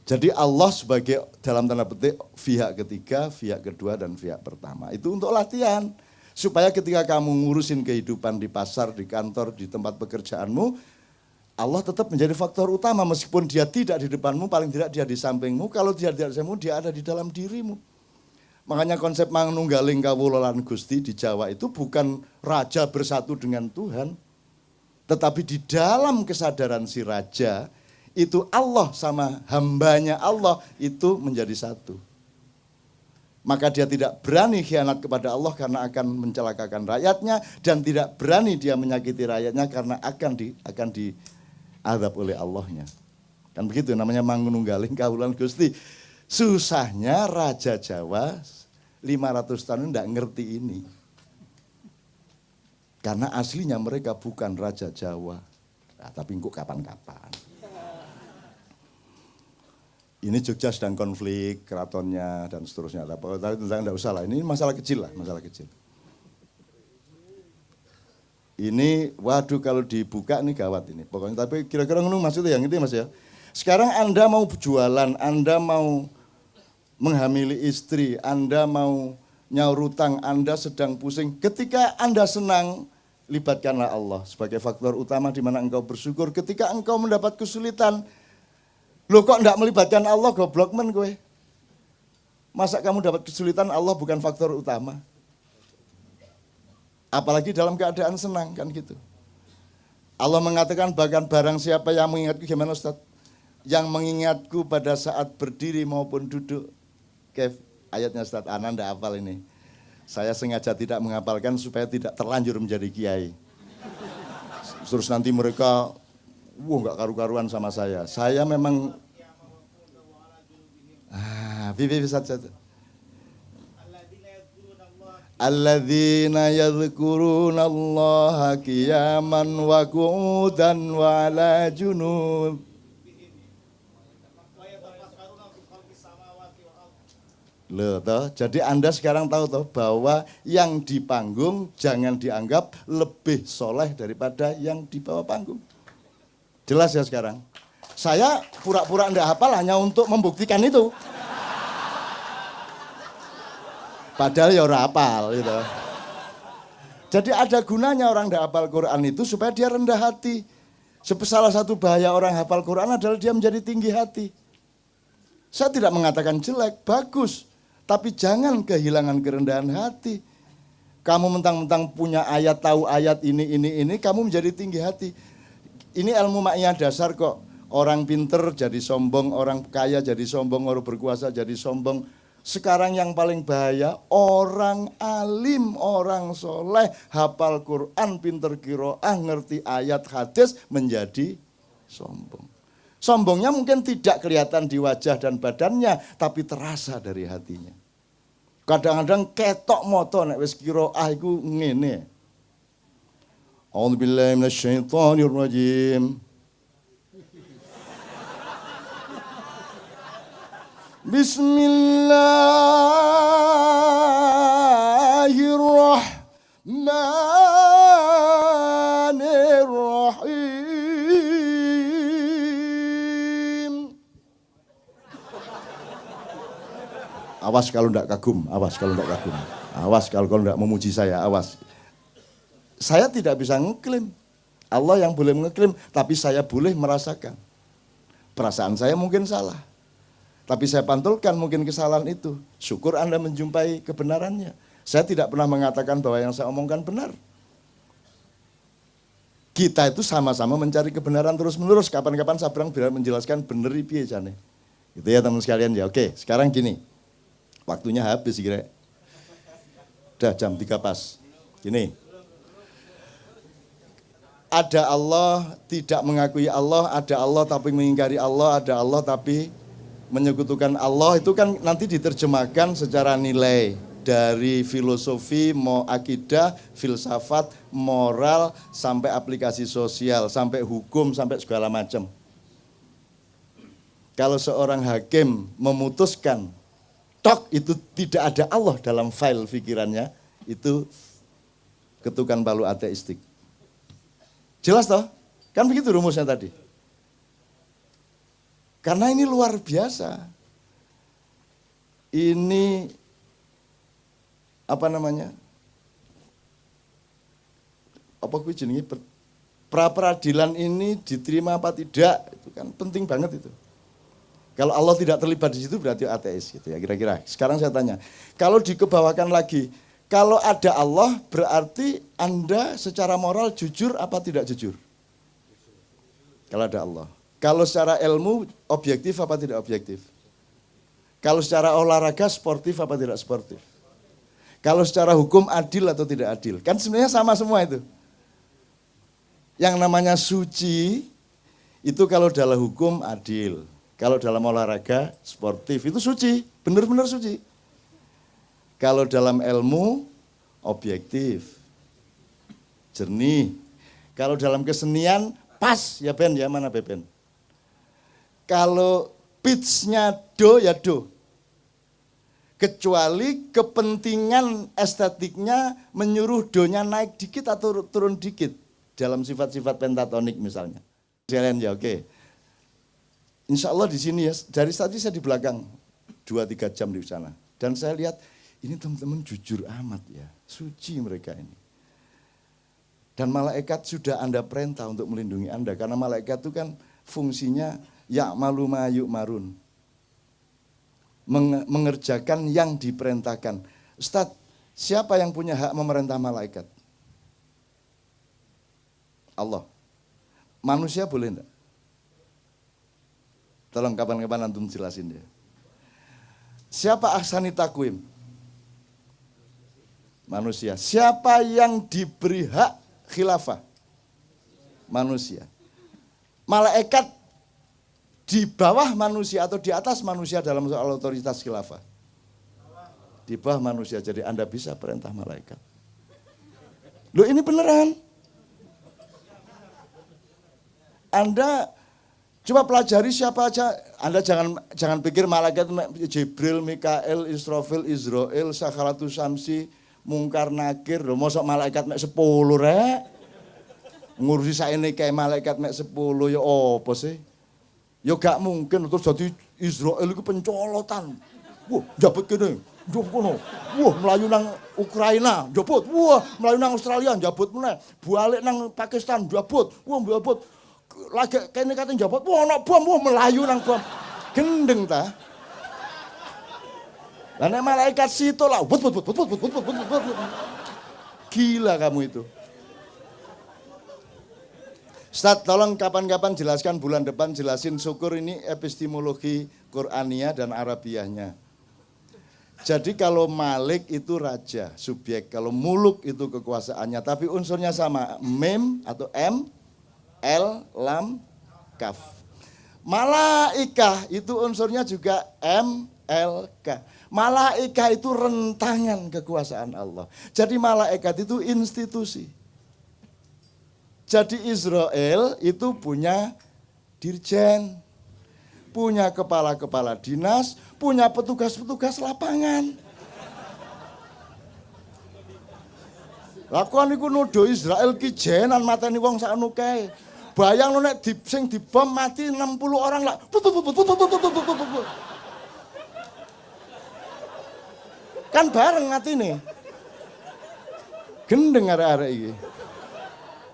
Jadi Allah sebagai dalam tanda petik pihak ketiga, pihak kedua, dan pihak pertama. Itu untuk latihan. Supaya ketika kamu ngurusin kehidupan di pasar, di kantor, di tempat pekerjaanmu, Allah tetap menjadi faktor utama meskipun dia tidak di depanmu, paling tidak dia di sampingmu. Kalau dia tidak di sampingmu, dia ada di dalam dirimu. Makanya konsep manunggaling kawula lan Gusti di Jawa itu bukan raja bersatu dengan Tuhan, tetapi di dalam kesadaran si raja itu Allah sama hambanya Allah itu menjadi satu. Maka dia tidak berani khianat kepada Allah karena akan mencelakakan rakyatnya, dan tidak berani dia menyakiti rakyatnya karena akan diazab oleh Allahnya. Kan begitu namanya mangununggaling kawulan Gusti. Susahnya Raja Jawa 500 tahun tidak ngerti ini. Karena aslinya mereka bukan Raja Jawa. Nah, tapi kok kapan-kapan. Ini Jogja sedang konflik, keratonnya dan seterusnya. Tapi tidak usah lah, ini masalah kecil lah, masalah kecil. Ini, waduh kalau dibuka nih gawat ini. Pokoknya, tapi kira-kira ngono maksudnya yang itu Mas ya. Sekarang Anda mau jualan, Anda mau menghamili istri, Anda mau nyaur utang, Anda sedang pusing. Ketika Anda senang, libatkanlah Allah sebagai faktor utama di mana engkau bersyukur. Ketika engkau mendapat kesulitan, loh kok enggak melibatkan Allah, goblok men gue. Masa kamu dapat kesulitan, Allah bukan faktor utama. Apalagi dalam keadaan senang, kan gitu. Allah mengatakan bahkan barang siapa yang mengingatku, gimana Ustaz? Yang mengingatku pada saat berdiri maupun duduk. Kev, ayatnya Ustaz, Ana enggak hafal ini. Saya sengaja tidak menghafalkan supaya tidak terlanjur menjadi kiai. Terus nanti mereka nggak karu-karuan sama saya. Saya memang bisa saja. Alladzina yadhkuruna Allah qiyaman wa qu'udan wa ala junub. Loh, toh, jadi Anda sekarang tahu toh bahwa yang di panggung jangan dianggap lebih soleh daripada yang di bawah panggung. Jelas ya sekarang. Saya pura-pura enggak hafal hanya untuk membuktikan itu. Padahal ya ora hafal gitu. Jadi ada gunanya orang enggak hafal Quran itu supaya dia rendah hati. Salah satu bahaya orang hafal Quran adalah dia menjadi tinggi hati. Saya tidak mengatakan jelek, bagus. Tapi jangan kehilangan kerendahan hati. Kamu mentang-mentang punya ayat, tahu ayat ini, kamu menjadi tinggi hati. Ini ilmu makyah dasar kok. Orang pinter jadi sombong, orang kaya jadi sombong, orang berkuasa jadi sombong. Sekarang yang paling bahaya, orang alim, orang soleh, hafal Quran, pinter qiraah, ngerti ayat hadis, menjadi sombong. Sombongnya mungkin tidak kelihatan di wajah dan badannya, tapi terasa dari hatinya. Kadang-kadang ketok moto nek wis qiraah iku ngene. A'udzubillahi minasyaitonirrajim. Bismillahirrahmanirrahim. Awas kalau enggak kagum, awas kalau enggak kagum. Awas kalau enggak memuji saya, awas. Saya tidak bisa ngeklaim. Allah yang boleh ngeklaim, tapi saya boleh merasakan. Perasaan saya mungkin salah. Tapi saya pantulkan mungkin kesalahan itu. Syukur Anda menjumpai kebenarannya. Saya tidak pernah mengatakan bahwa yang saya omongkan benar. Kita itu sama-sama mencari kebenaran terus-menerus. Kapan-kapan Sabrang biar menjelaskan bener piye jane. Gitu ya teman sekalian ya. Oke, sekarang gini. Waktunya habis kira. Udah jam 3 pas. Gini. Ada Allah, tidak mengakui Allah, ada Allah tapi mengingkari Allah, ada Allah tapi menyekutukan Allah. Itu kan nanti diterjemahkan secara nilai dari filosofi, mau akidah, filsafat, moral, sampai aplikasi sosial, sampai hukum, sampai segala macam. Kalau seorang hakim memutuskan, tok itu tidak ada Allah dalam file pikirannya, itu ketukan palu ateistik. Jelas toh? Kan begitu rumusnya tadi. Karena ini luar biasa. Ini apa namanya? Apa kuwi jenenge pra-peradilan ini diterima apa tidak, itu kan penting banget itu. Kalau Allah tidak terlibat di situ berarti ateis gitu ya kira-kira. Sekarang saya tanya, kalau dikebawakan lagi, kalau ada Allah berarti Anda secara moral jujur apa tidak jujur? Kalau ada Allah. Kalau secara ilmu objektif apa tidak objektif? Kalau secara olahraga sportif apa tidak sportif? Kalau secara hukum adil atau tidak adil? Kan sebenarnya sama semua itu. Yang namanya suci itu kalau dalam hukum adil. Kalau dalam olahraga sportif itu suci, benar-benar suci. Kalau dalam ilmu objektif, jernih. Kalau dalam kesenian pas ya Ben ya, mana Ben? Kalau pitch-nya do ya do. Kecuali kepentingan estetiknya menyuruh do-nya naik dikit atau turun dikit dalam sifat-sifat pentatonik misalnya. Sekalian ya oke. Insya Allah di sini ya, dari tadi saya di belakang 2-3 jam di sana. Dan saya lihat ini teman-teman jujur amat ya, suci mereka ini. Dan malaikat sudah Anda perintah untuk melindungi Anda. Karena malaikat itu kan fungsinya ya'malu ma yu'marun. Mengerjakan yang diperintahkan. Ustaz, siapa yang punya hak memerintah malaikat? Allah. Manusia boleh enggak? Tolong kapan-kapan antum jelasin dia. Siapa ahsani takwim? Manusia. Siapa yang diberi hak khilafah? Manusia. Malaikat di bawah manusia atau di atas manusia dalam soal otoritas khilafah? Di bawah manusia, jadi Anda bisa perintah malaikat. Loh ini beneran. Anda coba pelajari siapa aja, Anda jangan pikir malaikat Jibril, Mikael, Israfil, Israel, Sakharatus Samsi, Mungkar Nakir, lho mosok malaikat mek 10 rek. Ngurusi saene kae malaikat mek 10 ya apa sih? Ya gak mungkin terus jadi Israel itu pencolotan. Wah, njabut kene, njabut kono. Wah, melayu nang Ukraina, njabut. Wah, melayu nang Australia, njabut meneh. Balik nang Pakistan, njabut. Wah, njabut. Lagi kene kate njabut, wah ana bom, wah melayu nang bom. Gendeng ta? Lah nek malaikat situ lah, but. Gila kamu itu. Ustaz, tolong kapan-kapan jelaskan bulan depan jelasin syukur ini epistemologi Qur'aniyah dan Arabiahnya. Jadi kalau Malik itu raja, subjek. Kalau muluk itu kekuasaannya, tapi unsurnya sama, mem atau m, l, lam, kaf. Malaikah itu unsurnya juga m, l, k. Malaikah itu rentangan kekuasaan Allah. Jadi malaikat itu institusi. Jadi Israel itu punya dirjen, punya kepala-kepala dinas, punya petugas-petugas lapangan. Lakuan iku nuduh Israel ki jenan mateni wong sakno kae. Bayang nek sing dibom mati 60 orang lah. Kan bareng matine. Gendeng arek-arek iki.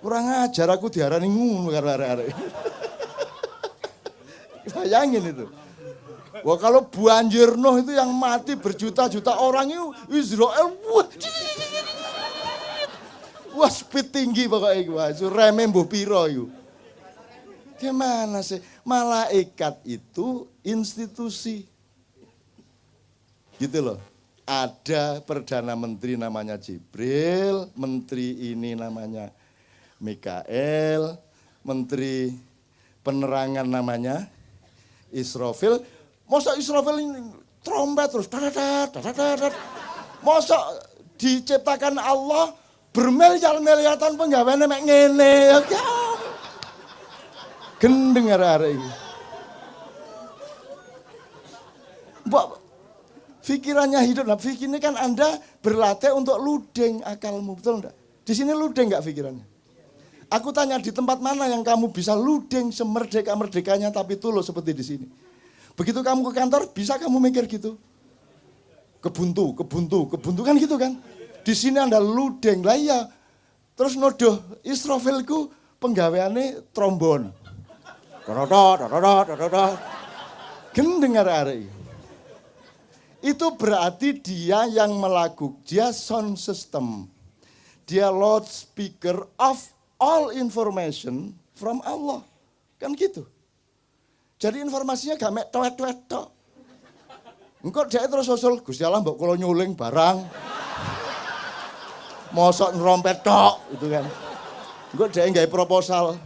Kurang ajar aku diarani ngono karo arek-arek. Bayangin itu. Wah kalau banjir Nuh itu yang mati berjuta-juta orang itu Israel. Wah speed tinggi pokoknya. Wah itu remeh mbuh piro itu. Gimana sih? Malaikat itu institusi. Gitu loh. Ada Perdana Menteri namanya Jibril, Menteri ini namanya Mikael, Menteri Penerangan namanya Israfil. Masa Israfil ini trompet terus, masa diciptakan Allah bermiliar-miliatan penggaweane mek ngene. Gendeng arek-arek iki. Mbok pikirannya hidup, nah pikirnya kan Anda berlatih untuk ludeng akalmu, betul enggak? Di sini ludeng enggak pikirannya? Aku tanya di tempat mana yang kamu bisa ludeng semerdeka-merdekanya tapi tulus seperti di sini. Begitu kamu ke kantor, bisa kamu mikir gitu? Kebuntu kan gitu kan? Di sini Anda ludeng, lah iya. Terus nodoh Israfilku penggaweane trombon. Dodot. Gendeng arek-arek. Itu berarti dia yang dia sound system. Dia loudspeaker of all information from Allah. Kan gitu. Jadi informasinya gak mek tuet-tuet tok. Engko dia terus usul, Gusti Allah mbok kula nyuling barang. Mosok nrompet tok itu kan. Engko dia nggawe proposal.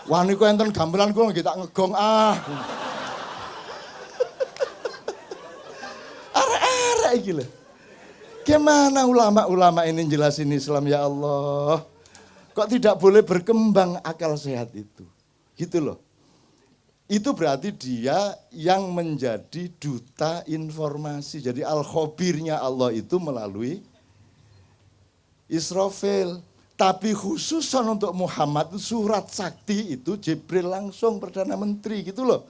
Wah niku enten gamelan kula nggih tak ngegong ah. Arek-arek iki lho. Gimana ulama-ulama ini jelasin Islam ya Allah? Kok tidak boleh berkembang akal sehat itu? Gitu loh. Itu berarti dia yang menjadi duta informasi. Jadi al-khabirnya Allah itu melalui Israfil. Tapi khususan untuk Muhammad surat sakti itu Jibril langsung Perdana Menteri gitu loh.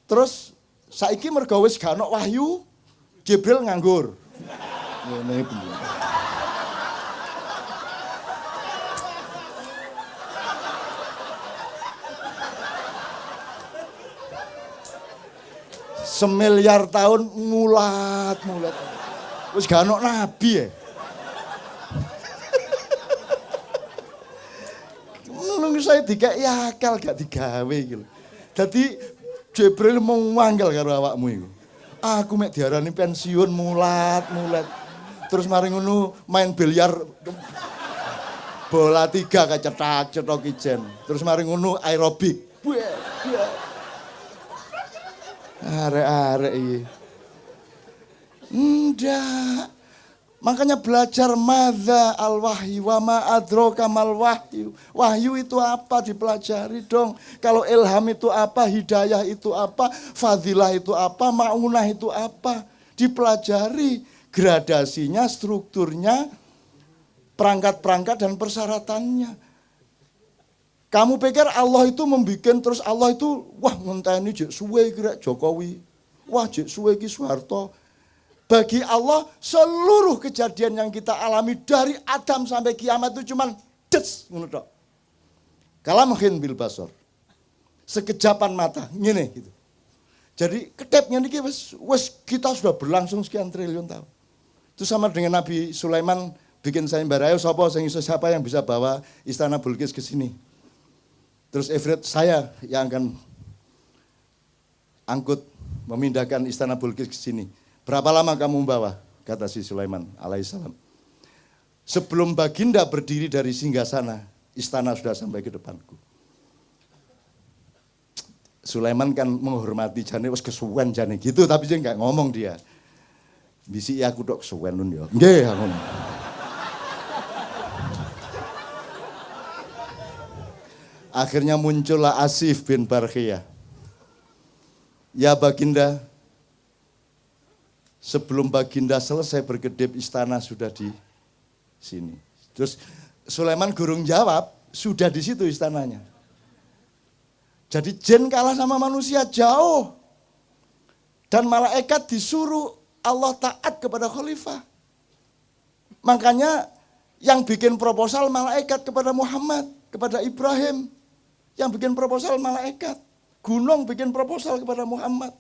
Terus saiki mergo wis gak ono wahyu, Jibril nganggur. Ngene iki. Semiliar tahun mulat. Wis gak ono nabi ya. Nunggu saya dikai akal gak digawe gitu. Jadi Jibril mau manggal karo awakmu iku. Aku mek diarani pensiun mulat. Terus mari ngono main biliar bola 3 cetok ijen. Terus mari ngono aerobik. Arek-arek iki. Ndak. Makanya belajar madza al-wahyu wa ma adraka mal wahyu. Wahyu itu apa dipelajari dong. Kalau ilham itu apa, hidayah itu apa, fadilah itu apa, maunah itu apa. Dipelajari gradasinya, strukturnya, perangkat-perangkat dan persyaratannya. Kamu pikir Allah itu membikin terus Allah itu wah ngenteni jek suwe kira Jokowi. Wah jek suwe ki Soeharto. Bagi Allah seluruh kejadian yang kita alami dari Adam sampai kiamat itu cuman des ngono tok. Kalamhin bil basar. Sekejapan mata ngene gitu. Jadi ketepnya niki wis kita sudah berlangsung sekian triliun tahun. Itu sama dengan Nabi Sulaiman bikin sayembara, ayo siapa yang bisa bawa istana Bilqis ke sini. Terus Ifrit saya yang akan angkut memindahkan istana Bilqis ke sini. Berapa lama kamu membawa? Kata si Sulaiman alaihissalam. Sebelum baginda berdiri dari singgasana, istana sudah sampai ke depanku. Sulaiman kan menghormati jane wis kesuwen jane gitu, tapi dia enggak ngomong dia. Bisi aku tok kesuwen nun ya. Nggih aku. Akhirnya muncullah Asif bin Barkhiyah. Ya baginda, sebelum baginda selesai berkedip istana sudah di sini. Terus Sulaiman gurung jawab, sudah di situ istananya. Jadi jin kalah sama manusia jauh. Dan malaikat disuruh Allah taat kepada khalifah. Makanya yang bikin proposal malaikat kepada Muhammad, kepada Ibrahim. Yang bikin proposal malaikat. Gunung bikin proposal kepada Muhammad.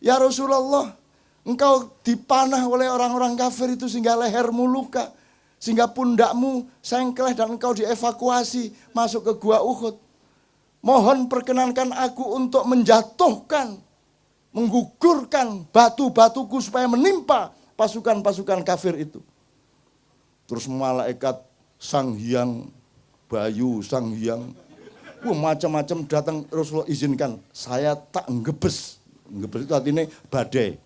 Ya Rasulullah, engkau dipanah oleh orang-orang kafir itu sehingga lehermu luka. Sehingga pundakmu sengkleh dan engkau dievakuasi masuk ke gua Uhud. Mohon perkenankan aku untuk menjatuhkan, menggugurkan batu-batuku supaya menimpa pasukan-pasukan kafir itu. Terus malaikat Sang Hyang Bayu, Sang Hyang, macam-macam datang. Rasulullah izinkan, saya tak ngebes. Ngebes itu artinya badai.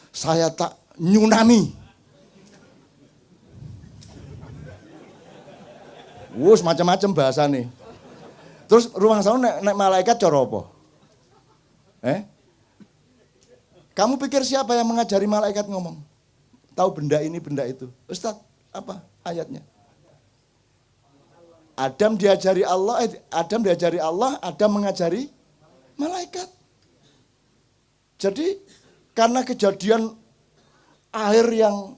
Saya tak nyunami. Wus macam-macam bahasa nih. Terus ruang sana nek malaikat cara apa? Kamu pikir siapa yang mengajari malaikat ngomong? Tahu benda ini, benda itu. Ustaz, apa ayatnya? Adam diajari Allah, Adam mengajari malaikat. Jadi karena kejadian air yang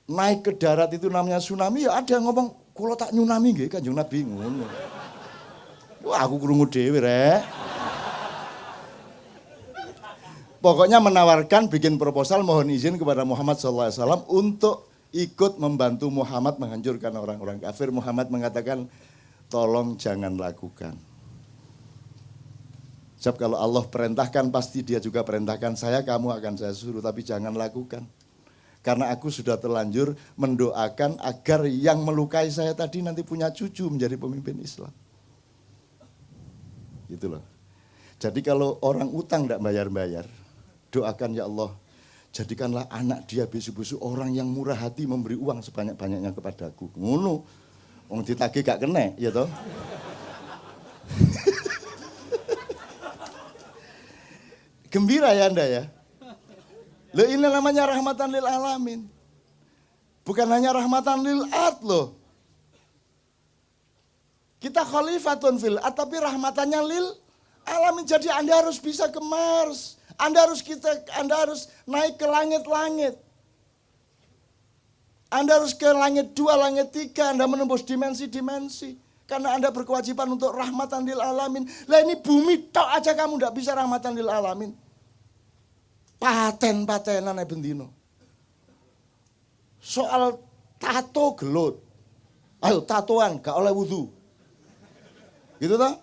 naik ke darat itu namanya tsunami, ya ada yang ngomong, kalau tak nyunami nggih Kanjeng Nabi ngono. Wah, aku krungu dhewe rek. Pokoknya menawarkan bikin proposal mohon izin kepada Muhammad SAW untuk ikut membantu Muhammad menghancurkan orang-orang kafir. Muhammad mengatakan, tolong jangan lakukan. Sebab kalau Allah perintahkan pasti dia juga perintahkan saya, kamu akan saya suruh, tapi jangan lakukan. Karena aku sudah terlanjur mendoakan agar yang melukai saya tadi nanti punya cucu menjadi pemimpin Islam. Gitu loh. Jadi kalau orang utang tidak bayar-bayar, doakan ya Allah, jadikanlah anak dia besok-besok orang yang murah hati memberi uang sebanyak-banyaknya kepadaku. Ngono. Wong ditagih gak kena, ya toh. Gembira ya Anda ya. Loh ini namanya rahmatan lil alamin. Bukan hanya rahmatan lil ard loh. Kita khalifatun fil ard tapi rahmatannya lil alamin. Jadi Anda harus bisa ke Mars. Anda harus naik ke langit-langit. Anda harus ke langit 2, langit 3. Anda menembus dimensi-dimensi. Karena Anda berkewajiban untuk rahmatan lil alamin. Lah ini bumi tok aja kamu tidak bisa rahmatan lil alamin. Paten-patenan bendino. Soal tato gelut. Ayo tatoan gak oleh wudu. Gitu toh?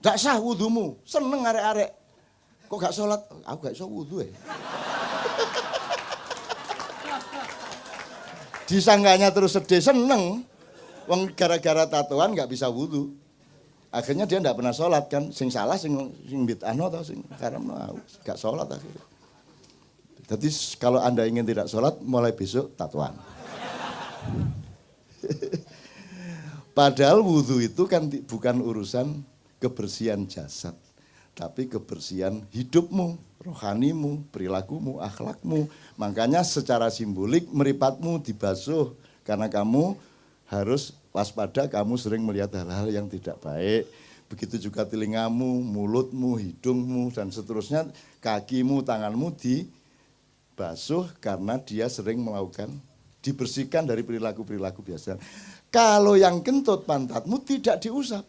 Gak sah wudumu. Seneng arek-arek. Kok gak sholat? Aku gak iso wudu ya. Disangganya terus sedih, seneng. Wong gara-gara tatoan gak bisa wudu. Akhirnya dia gak pernah sholat kan. Sing salah sing bid'ahno atau sing haram gak sholat akhirnya. Jadi kalau Anda ingin tidak sholat, mulai besok tatoan. Padahal wudu itu kan bukan urusan kebersihan jasad. Tapi kebersihan hidupmu, rohanimu, perilakumu, akhlakmu. Makanya secara simbolik meripatmu dibasuh. Karena kamu harus waspada, kamu sering melihat hal-hal yang tidak baik. Begitu juga telingamu, mulutmu, hidungmu, dan seterusnya. Kakimu, tanganmu dibasuh karena dia sering melakukan, dibersihkan dari perilaku-perilaku biasa. Kalau yang kentut pantatmu tidak diusap.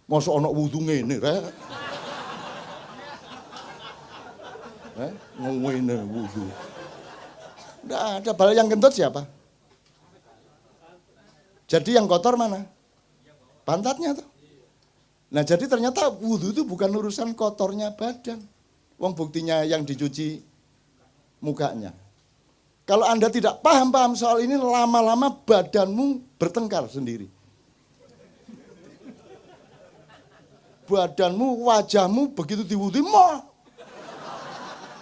Masa ana wudu ngene rek. Ngene wudu. Nggak ada, bal yang kentut siapa? Jadi yang kotor mana? Pantatnya tuh. Nah jadi ternyata wudu itu bukan urusan kotornya badan. Wong buktinya yang dicuci mukanya. Kalau Anda tidak paham soal ini, lama-lama badanmu bertengkar sendiri. Badanmu, wajahmu begitu diwudhi, mah.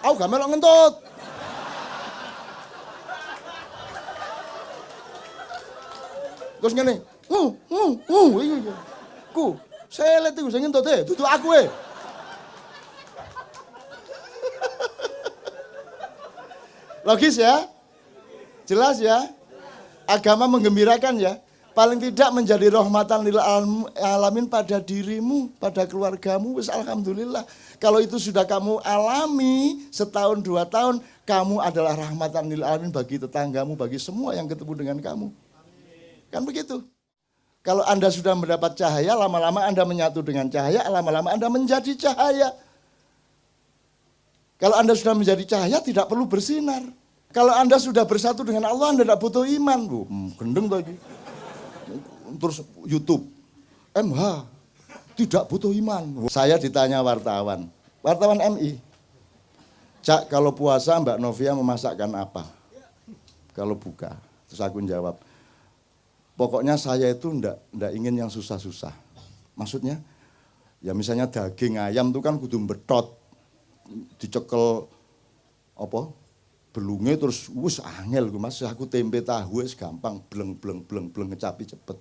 Aku gak melok ngentut. Terus ngene, iya. Ku, selet iku sing ngentut dudu aku e. Logis ya? Jelas ya? Agama menggembirakan ya? Paling tidak menjadi rahmatan lil alamin pada dirimu, pada keluargamu, wis alhamdulillah. Kalau itu sudah kamu alami setahun 2 tahun, kamu adalah rahmatan lil alamin bagi tetanggamu, bagi semua yang ketemu dengan kamu. Kan begitu. Kalau Anda sudah mendapat cahaya, lama-lama Anda menyatu dengan cahaya, lama-lama Anda menjadi cahaya. Kalau Anda sudah menjadi cahaya, tidak perlu bersinar. Kalau Anda sudah bersatu dengan Allah, Anda tidak butuh iman. Gendeng lagi. Terus YouTube, MH, tidak butuh iman. Saya ditanya wartawan MI. Cak, kalau puasa Mbak Novia memasakkan apa? Kalau buka. Terus aku jawab, pokoknya saya itu enggak ingin yang susah-susah. Maksudnya, ya misalnya daging ayam itu kan kudu betot, dicekel apa? Belungnya terus wis angel Mas, aku tempe tahu wis gampang, bleng ngecapi cepet.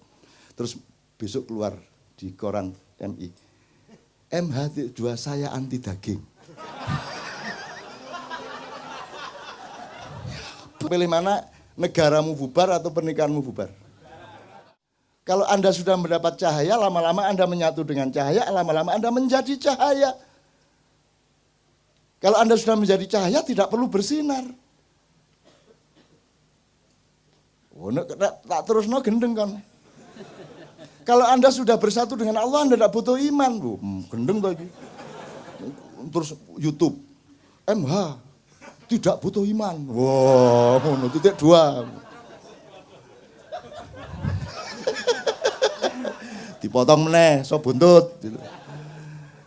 Terus besok keluar di koran MI. MH2 saya anti daging. Pilih mana, negaramu bubar atau pernikahanmu bubar? Kalau Anda sudah mendapat cahaya, lama-lama Anda menyatu dengan cahaya, lama-lama Anda menjadi cahaya. Kalau Anda sudah menjadi cahaya, tidak perlu bersinar. Oh, tak terusno gendeng kan. Kalau Anda sudah bersatu dengan Allah, Anda tidak butuh iman. Gendeng lagi. Terus YouTube, MH, tidak butuh iman. Wow, titik 2. Dipotong meneh, so buntut.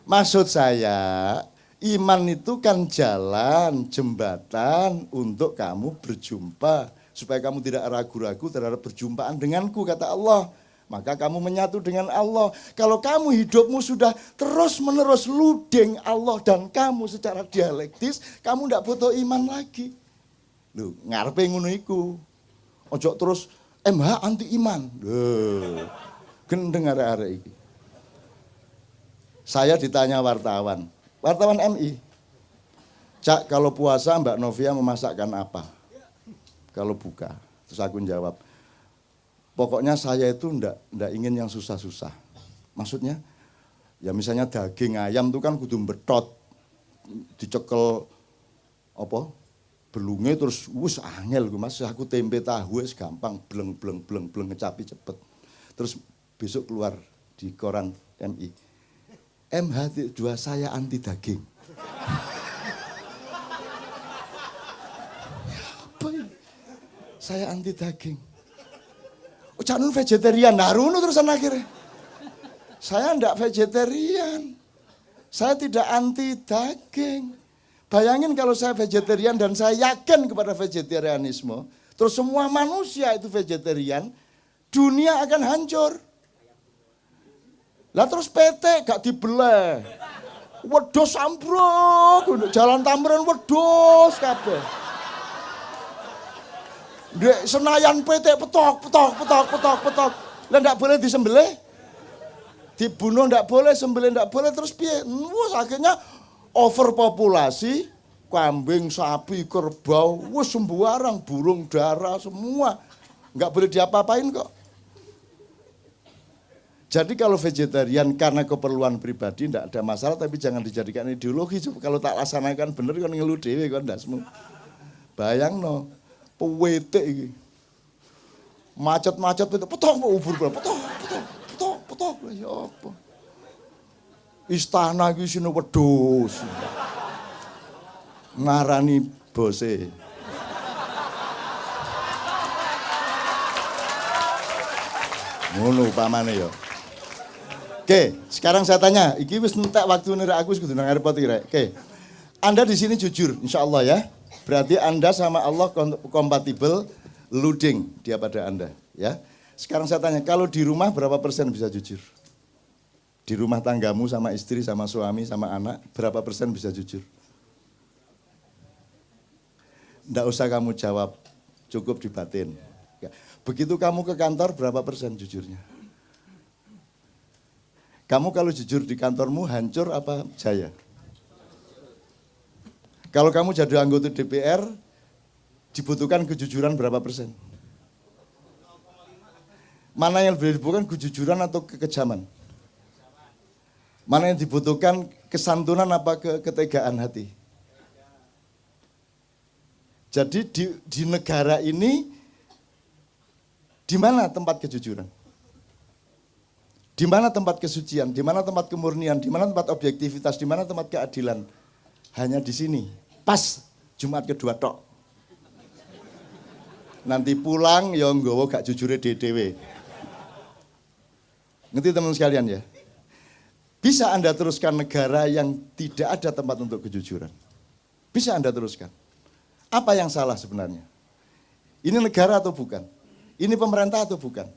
Maksud saya, iman itu kan jalan, jembatan untuk kamu berjumpa. Supaya kamu tidak ragu-ragu terhadap perjumpaan denganku, kata Allah. Maka kamu menyatu dengan Allah. Kalau kamu hidupmu sudah terus-menerus ludeng Allah dan kamu secara dialektis, kamu tidak butuh iman lagi. Loh, ngarepe ngono iku. Ojo terus MH anti iman. Loh, gendeng arek-arek iki. Saya ditanya wartawan MI. Cak, kalau puasa Mbak Novia memasakkan apa? Kalau buka. Terus aku jawab, pokoknya saya itu ndak ingin yang susah-susah. Maksudnya, ya misalnya daging ayam itu kan kudu betot, dicekel apa? Belunge terus wis angel gue Mas. Aku tempe tahu wis gampang, bleng ngecapi cepet. Terus besok keluar di koran MI. MH2 saya anti daging. Apa ini? Saya anti daging. Oh, jangan vegetarian, naruno terusan akhirnya. Saya enggak vegetarian. Saya tidak anti daging. Bayangin kalau saya vegetarian dan saya yakin kepada vegetarianisme, terus semua manusia itu vegetarian, dunia akan hancur. Lah terus PT gak dibelah. Wedhus ambruk, jalan Tamrin wedhus kabeh. Dek Senayan PT petok. Lah ndak boleh disembelih. Dibunuh ndak boleh, sembelih ndak boleh, terus piye? Wes akhirnya overpopulasi, kambing, sapi, kerbau, wes sembarang, burung dara semua. Nggak boleh diapa-apain kok. Jadi kalau vegetarian karena keperluan pribadi ndak ada masalah, tapi jangan dijadikan ideologi. Kalau tak laksanakan bener kan ngeluh dhewe kan ndasmu. Bayangno. Pewetik iki. Macet-macet itu petok ubur petok. Ya apa? Istana iki sine wedhus. Ngarani bose. Ngono upamane ya. Oke, sekarang saya tanya, iki wis entek waktune rek aku wis kudu nang airport iki rek. Oke. Anda di sini jujur insyaallah ya. Berarti Anda sama Allah kompatibel, luding dia pada Anda. Ya. Sekarang saya tanya, kalau di rumah berapa persen bisa jujur? Di rumah tanggamu sama istri, sama suami, sama anak, berapa persen bisa jujur? Nggak usah kamu jawab, cukup di batin. Begitu kamu ke kantor, berapa persen jujurnya? Kamu kalau jujur di kantormu, hancur apa jaya? Kalau kamu jadi anggota DPR, dibutuhkan kejujuran berapa persen? Mana yang lebih dibutuhkan, kejujuran atau kekejaman? Mana yang dibutuhkan, kesantunan apa ketegaan hati? Jadi di negara ini, di mana tempat kejujuran? Di mana tempat kesucian? Di mana tempat kemurnian? Di mana tempat objektivitas? Di mana tempat keadilan? Hanya di sini. Pas Jumat kedua tok. Nanti pulang ya nggawa gak jujure dhewe. Ngerti teman sekalian ya? Bisa Anda teruskan negara yang tidak ada tempat untuk kejujuran. Bisa Anda teruskan. Apa yang salah sebenarnya? Ini negara atau bukan? Ini pemerintah atau bukan?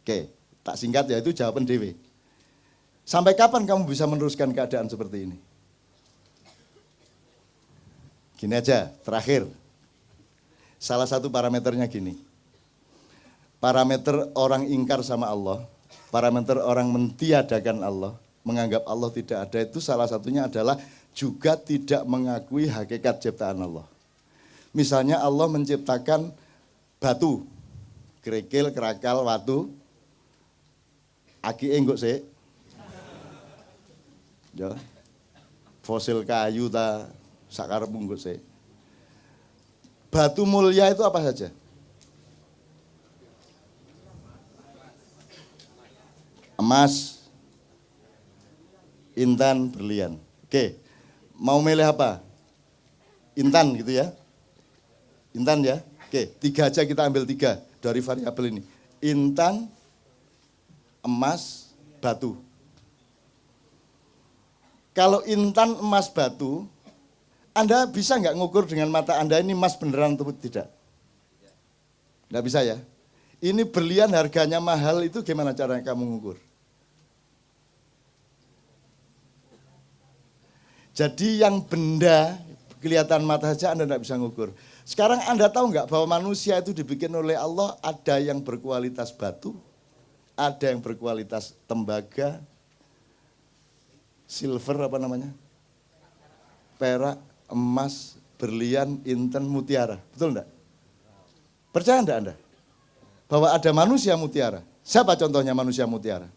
Oke, tak singkat ya, itu jawaban dewe. Sampai kapan kamu bisa meneruskan keadaan seperti ini? Gini aja, terakhir. Salah satu parameternya gini. Parameter orang ingkar sama Allah, parameter orang mentiadakan Allah, menganggap Allah tidak ada, itu salah satunya adalah juga tidak mengakui hakikat ciptaan Allah. Misalnya Allah menciptakan batu, kerikil, kerakal, watu, aki enggak sih? Ya. Fosil kayu ta sakarep enggak sih? Batu mulia itu apa saja? emas, intan, berlian. Oke, mau milih apa? Intan gitu ya? Intan ya? Oke, 3 aja kita ambil 3 dari variabel ini. Intan, emas, batu. Kalau intan, emas, batu, Anda bisa nggak ngukur dengan mata Anda ini emas beneran atau tidak? Nggak bisa ya? Ini berlian harganya mahal, itu gimana caranya kamu ngukur? Jadi yang benda kelihatan mata saja Anda tidak bisa ngukur. Sekarang Anda tahu nggak bahwa manusia itu dibikin oleh Allah, ada yang berkualitas batu, ada yang berkualitas tembaga, silver apa namanya? Perak, emas, berlian, intan, mutiara. Betul enggak? Percaya enggak Anda? Bahwa ada manusia mutiara. Siapa contohnya manusia mutiara?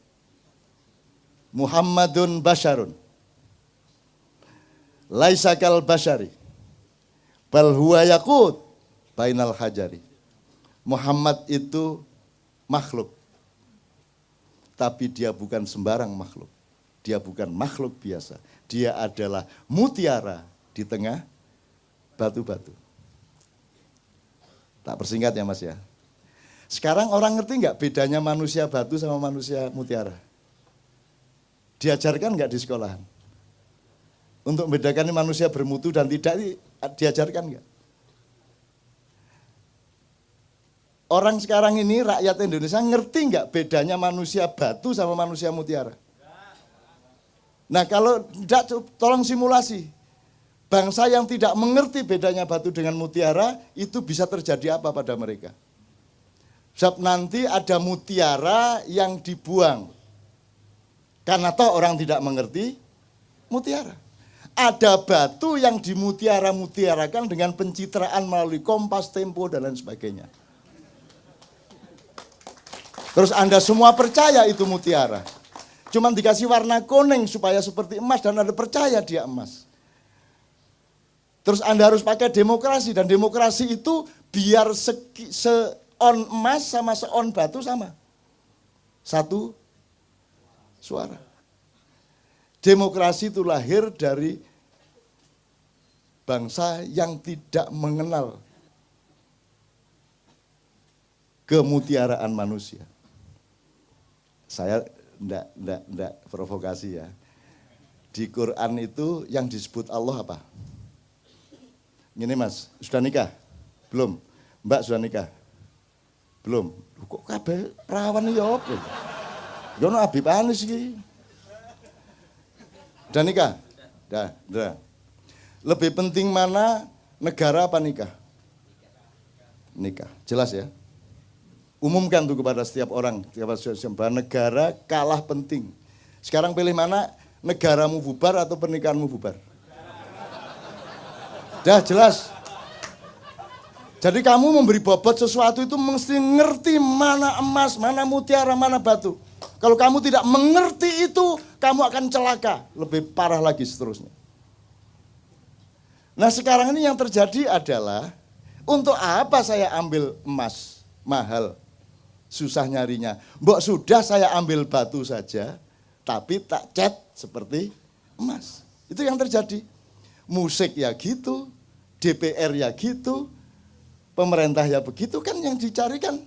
Muhammadun Basyarun. Laisakal Basyari. Bal huwa yaqut bainal hajari. Muhammad itu makhluk. Tapi dia bukan sembarang makhluk. Dia bukan makhluk biasa. Dia adalah mutiara di tengah batu-batu. Tak persingkat ya Mas ya. Sekarang orang ngerti nggak bedanya manusia batu sama manusia mutiara? Diajarkan nggak di sekolahan? Untuk membedakan manusia bermutu dan tidak diajarkan nggak? Orang sekarang ini, rakyat Indonesia ngerti nggak bedanya manusia batu sama manusia mutiara? Nah kalau tidak, tolong simulasi. Bangsa yang tidak mengerti bedanya batu dengan mutiara, itu bisa terjadi apa pada mereka? Sebab nanti ada mutiara yang dibuang. Karena toh orang tidak mengerti mutiara. Ada batu yang dimutiara-mutiarakan dengan pencitraan melalui Kompas, Tempo, dan lain sebagainya. Terus Anda semua percaya itu mutiara. Cuman dikasih warna kuning supaya seperti emas dan Anda percaya dia emas. Terus Anda harus pakai demokrasi, dan demokrasi itu biar seon emas sama seon batu sama. Satu suara. Demokrasi itu lahir dari bangsa yang tidak mengenal kemutiaraan manusia. Saya enggak provokasi ya. Di Quran itu yang disebut Allah apa? Ini Mas, sudah nikah? Belum? Mbak sudah nikah? Belum? Kok kabeh perawan ya apa? Ya ono Habib Anis iki. Udah nikah? Udah. Lebih penting mana, negara apa nikah? Nikah, jelas ya? Umumkan tuh kepada setiap orang, bahwa negara kalah penting. Sekarang pilih mana, negaramu bubar atau pernikahanmu bubar? Dah jelas. Jadi kamu memberi bobot sesuatu itu mesti ngerti mana emas, mana mutiara, mana batu. Kalau kamu tidak mengerti itu, kamu akan celaka. Lebih parah lagi seterusnya. Nah sekarang ini yang terjadi adalah, untuk apa saya ambil emas mahal, susah nyarinya. Mbok sudah saya ambil batu saja, tapi tak cat seperti emas. Itu yang terjadi. Musik ya gitu, DPR ya gitu, pemerintah ya begitu, kan yang dicarikan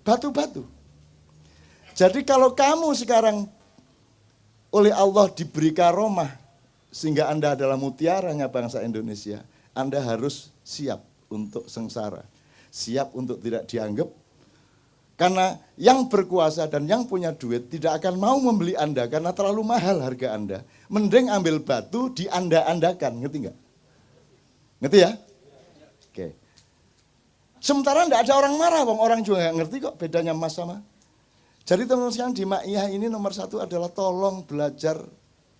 batu-batu. Jadi kalau kamu sekarang oleh Allah diberi karomah, sehingga Anda adalah mutiaranya bangsa Indonesia, Anda harus siap untuk sengsara, siap untuk tidak dianggap. Karena yang berkuasa dan yang punya duit tidak akan mau membeli Anda karena terlalu mahal harga Anda. Mending ambil batu dianda-andakan, ngerti nggak? Ngerti ya? Oke. Sementara enggak ada orang marah, orang juga nggak ngerti kok bedanya emas sama. Jadi teman-teman sekalian, di Ma'iyah ini nomor 1 adalah tolong belajar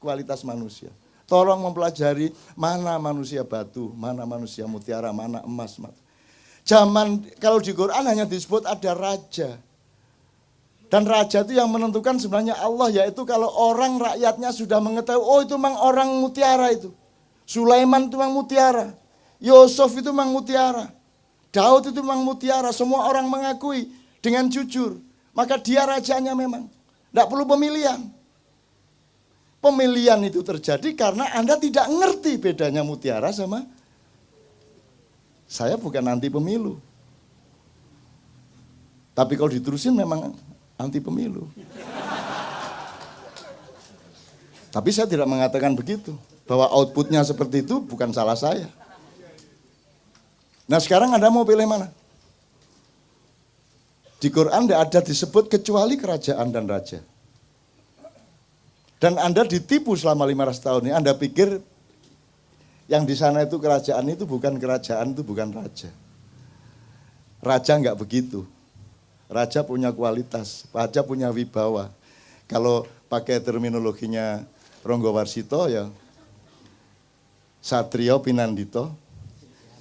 kualitas manusia. Tolong mempelajari mana manusia batu, mana manusia mutiara, mana emas. Zaman kalau di Quran hanya disebut ada raja. Dan raja itu yang menentukan sebenarnya Allah, yaitu kalau orang rakyatnya sudah mengetahui, oh itu memang orang mutiara itu. Sulaiman itu memang mutiara. Yusuf itu memang mutiara. Daud itu memang mutiara. Semua orang mengakui dengan jujur. Maka dia rajanya memang. Tidak perlu pemilihan. Pemilihan itu terjadi karena Anda tidak ngerti bedanya mutiara sama saya bukan anti pemilu. Tapi kalau diterusin memang anti pemilu. Tapi saya tidak mengatakan begitu. Bahwa outputnya seperti itu bukan salah saya. Nah sekarang Anda mau pilih mana? Di Quran tidak ada disebut kecuali kerajaan dan raja. Dan Anda ditipu selama 500 tahun ini. Anda pikir yang di sana itu kerajaan itu bukan kerajaan, itu bukan raja. Raja enggak begitu. Raja punya kualitas, raja punya wibawa. Kalau pakai terminologinya Ronggo Warsito ya, Satrio Pinandito,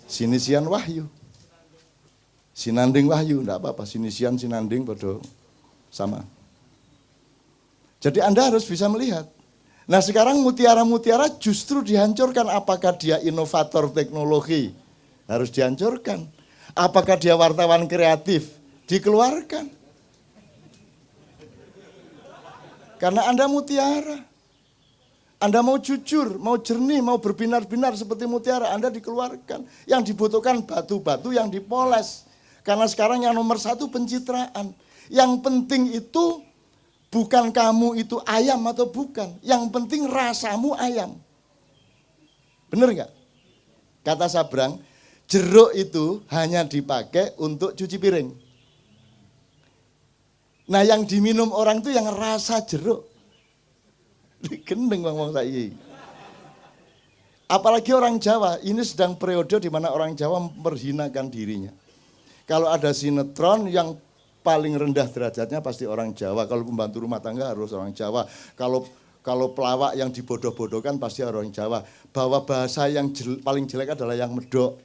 Sinisian Wahyu. Sinanding Wahyu, enggak apa-apa, Sinisian, Sinanding bodoh sama. Jadi Anda harus bisa melihat. Nah sekarang mutiara-mutiara justru dihancurkan. Apakah dia inovator teknologi? Harus dihancurkan. Apakah dia wartawan kreatif? Dikeluarkan. Karena Anda mutiara. Anda mau jujur, mau jernih, mau berbinar-binar seperti mutiara, Anda dikeluarkan. Yang dibutuhkan batu-batu yang dipoles. Karena sekarang yang nomor satu pencitraan. Yang penting itu bukan kamu itu ayam atau bukan. Yang penting rasamu ayam. Benar nggak? Kata Sabrang, jeruk itu hanya dipakai untuk cuci piring. Nah yang diminum orang itu yang rasa jeruk. Gendeng ngomong saya. Apalagi orang Jawa, ini sedang periode di mana orang Jawa memperhinakan dirinya. Kalau ada sinetron yang paling rendah derajatnya pasti orang Jawa. Kalau pembantu rumah tangga harus orang Jawa. Kalau pelawak yang dibodoh-bodohkan pasti orang Jawa. Bahwa bahasa yang paling jelek adalah yang medok.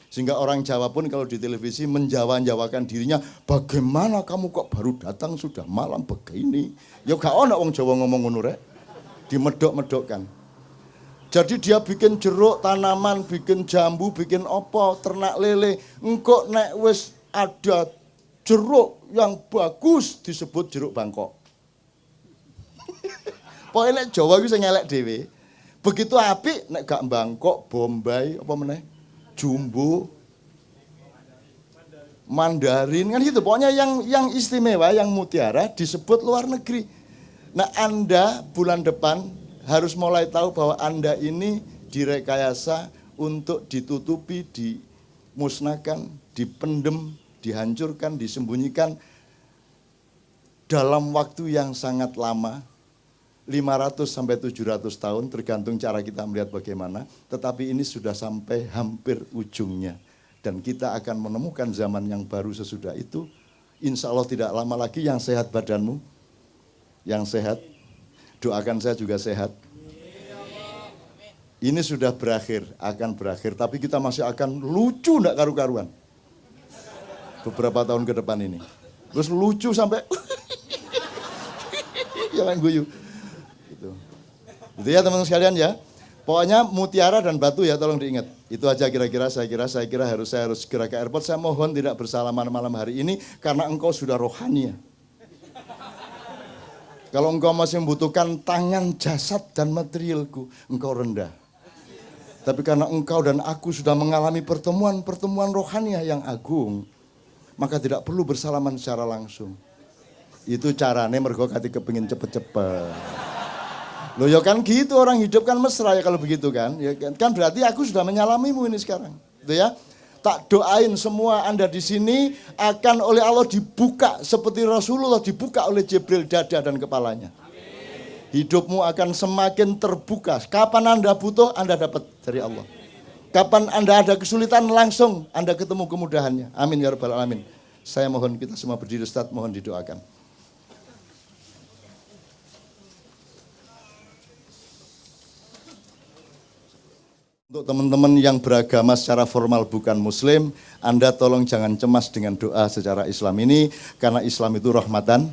Sehingga orang Jawa pun kalau di televisi menjawa-jawakan dirinya, bagaimana kamu kok baru datang sudah malam begini. Ya gak ada orang Jawa ngomong ngono rek. Dimedok-medokkan. Jadi dia bikin jeruk, tanaman, bikin jambu, bikin opo, ternak lele. Engkok nek wis ada jeruk yang bagus disebut jeruk Bangkok. Pokoknya nek Jawa itu saya ngelek dewe. Begitu apik nek gak Bangkok, Bombay, apa meneh? Jumbo, Mandarin kan gitu. Pokoknya yang istimewa, yang mutiara disebut luar negeri. Nah Anda bulan depan harus mulai tahu bahwa Anda ini direkayasa untuk ditutupi, dimusnahkan, dipendem, dihancurkan, disembunyikan dalam waktu yang sangat lama, 500 sampai 700 tahun tergantung cara kita melihat bagaimana, tetapi ini sudah sampai hampir ujungnya dan kita akan menemukan zaman yang baru sesudah itu. Insya Allah tidak lama lagi. Yang sehat badanmu, yang sehat, doakan saya juga sehat. Ini sudah berakhir, akan berakhir, tapi kita masih akan lucu enggak karu-karuan beberapa tahun ke depan ini. Terus lucu sampai jangan guyu. Itu ya teman-teman sekalian ya. Pokoknya mutiara dan batu ya tolong diingat. Itu aja kira-kira saya kira saya harus segera ke airport. Saya mohon tidak bersalaman malam hari ini karena engkau sudah rohani ya. Kalau engkau masih membutuhkan tangan, jasad dan materialku, engkau rendah. Tapi karena engkau dan aku sudah mengalami pertemuan rohani yang agung, maka tidak perlu bersalaman secara langsung. Itu caranya mergo kati kepingin cepet-cepet. Loh ya kan gitu, orang hidup kan mesra ya kalau begitu kan. Ya kan berarti aku sudah menyalamimu ini sekarang. Gitu ya. Tak doain semua Anda di sini akan oleh Allah dibuka seperti Rasulullah dibuka oleh Jibril dada dan kepalanya. Amin. Hidupmu akan semakin terbuka. Kapan Anda butuh, Anda dapat dari Allah. Kapan Anda ada kesulitan, langsung Anda ketemu kemudahannya. Amin ya rabbal alamin. Saya mohon kita semua berdiri, Ustaz, mohon didoakan. Untuk teman-teman yang beragama secara formal bukan muslim, Anda tolong jangan cemas dengan doa secara Islam ini, karena Islam itu rahmatan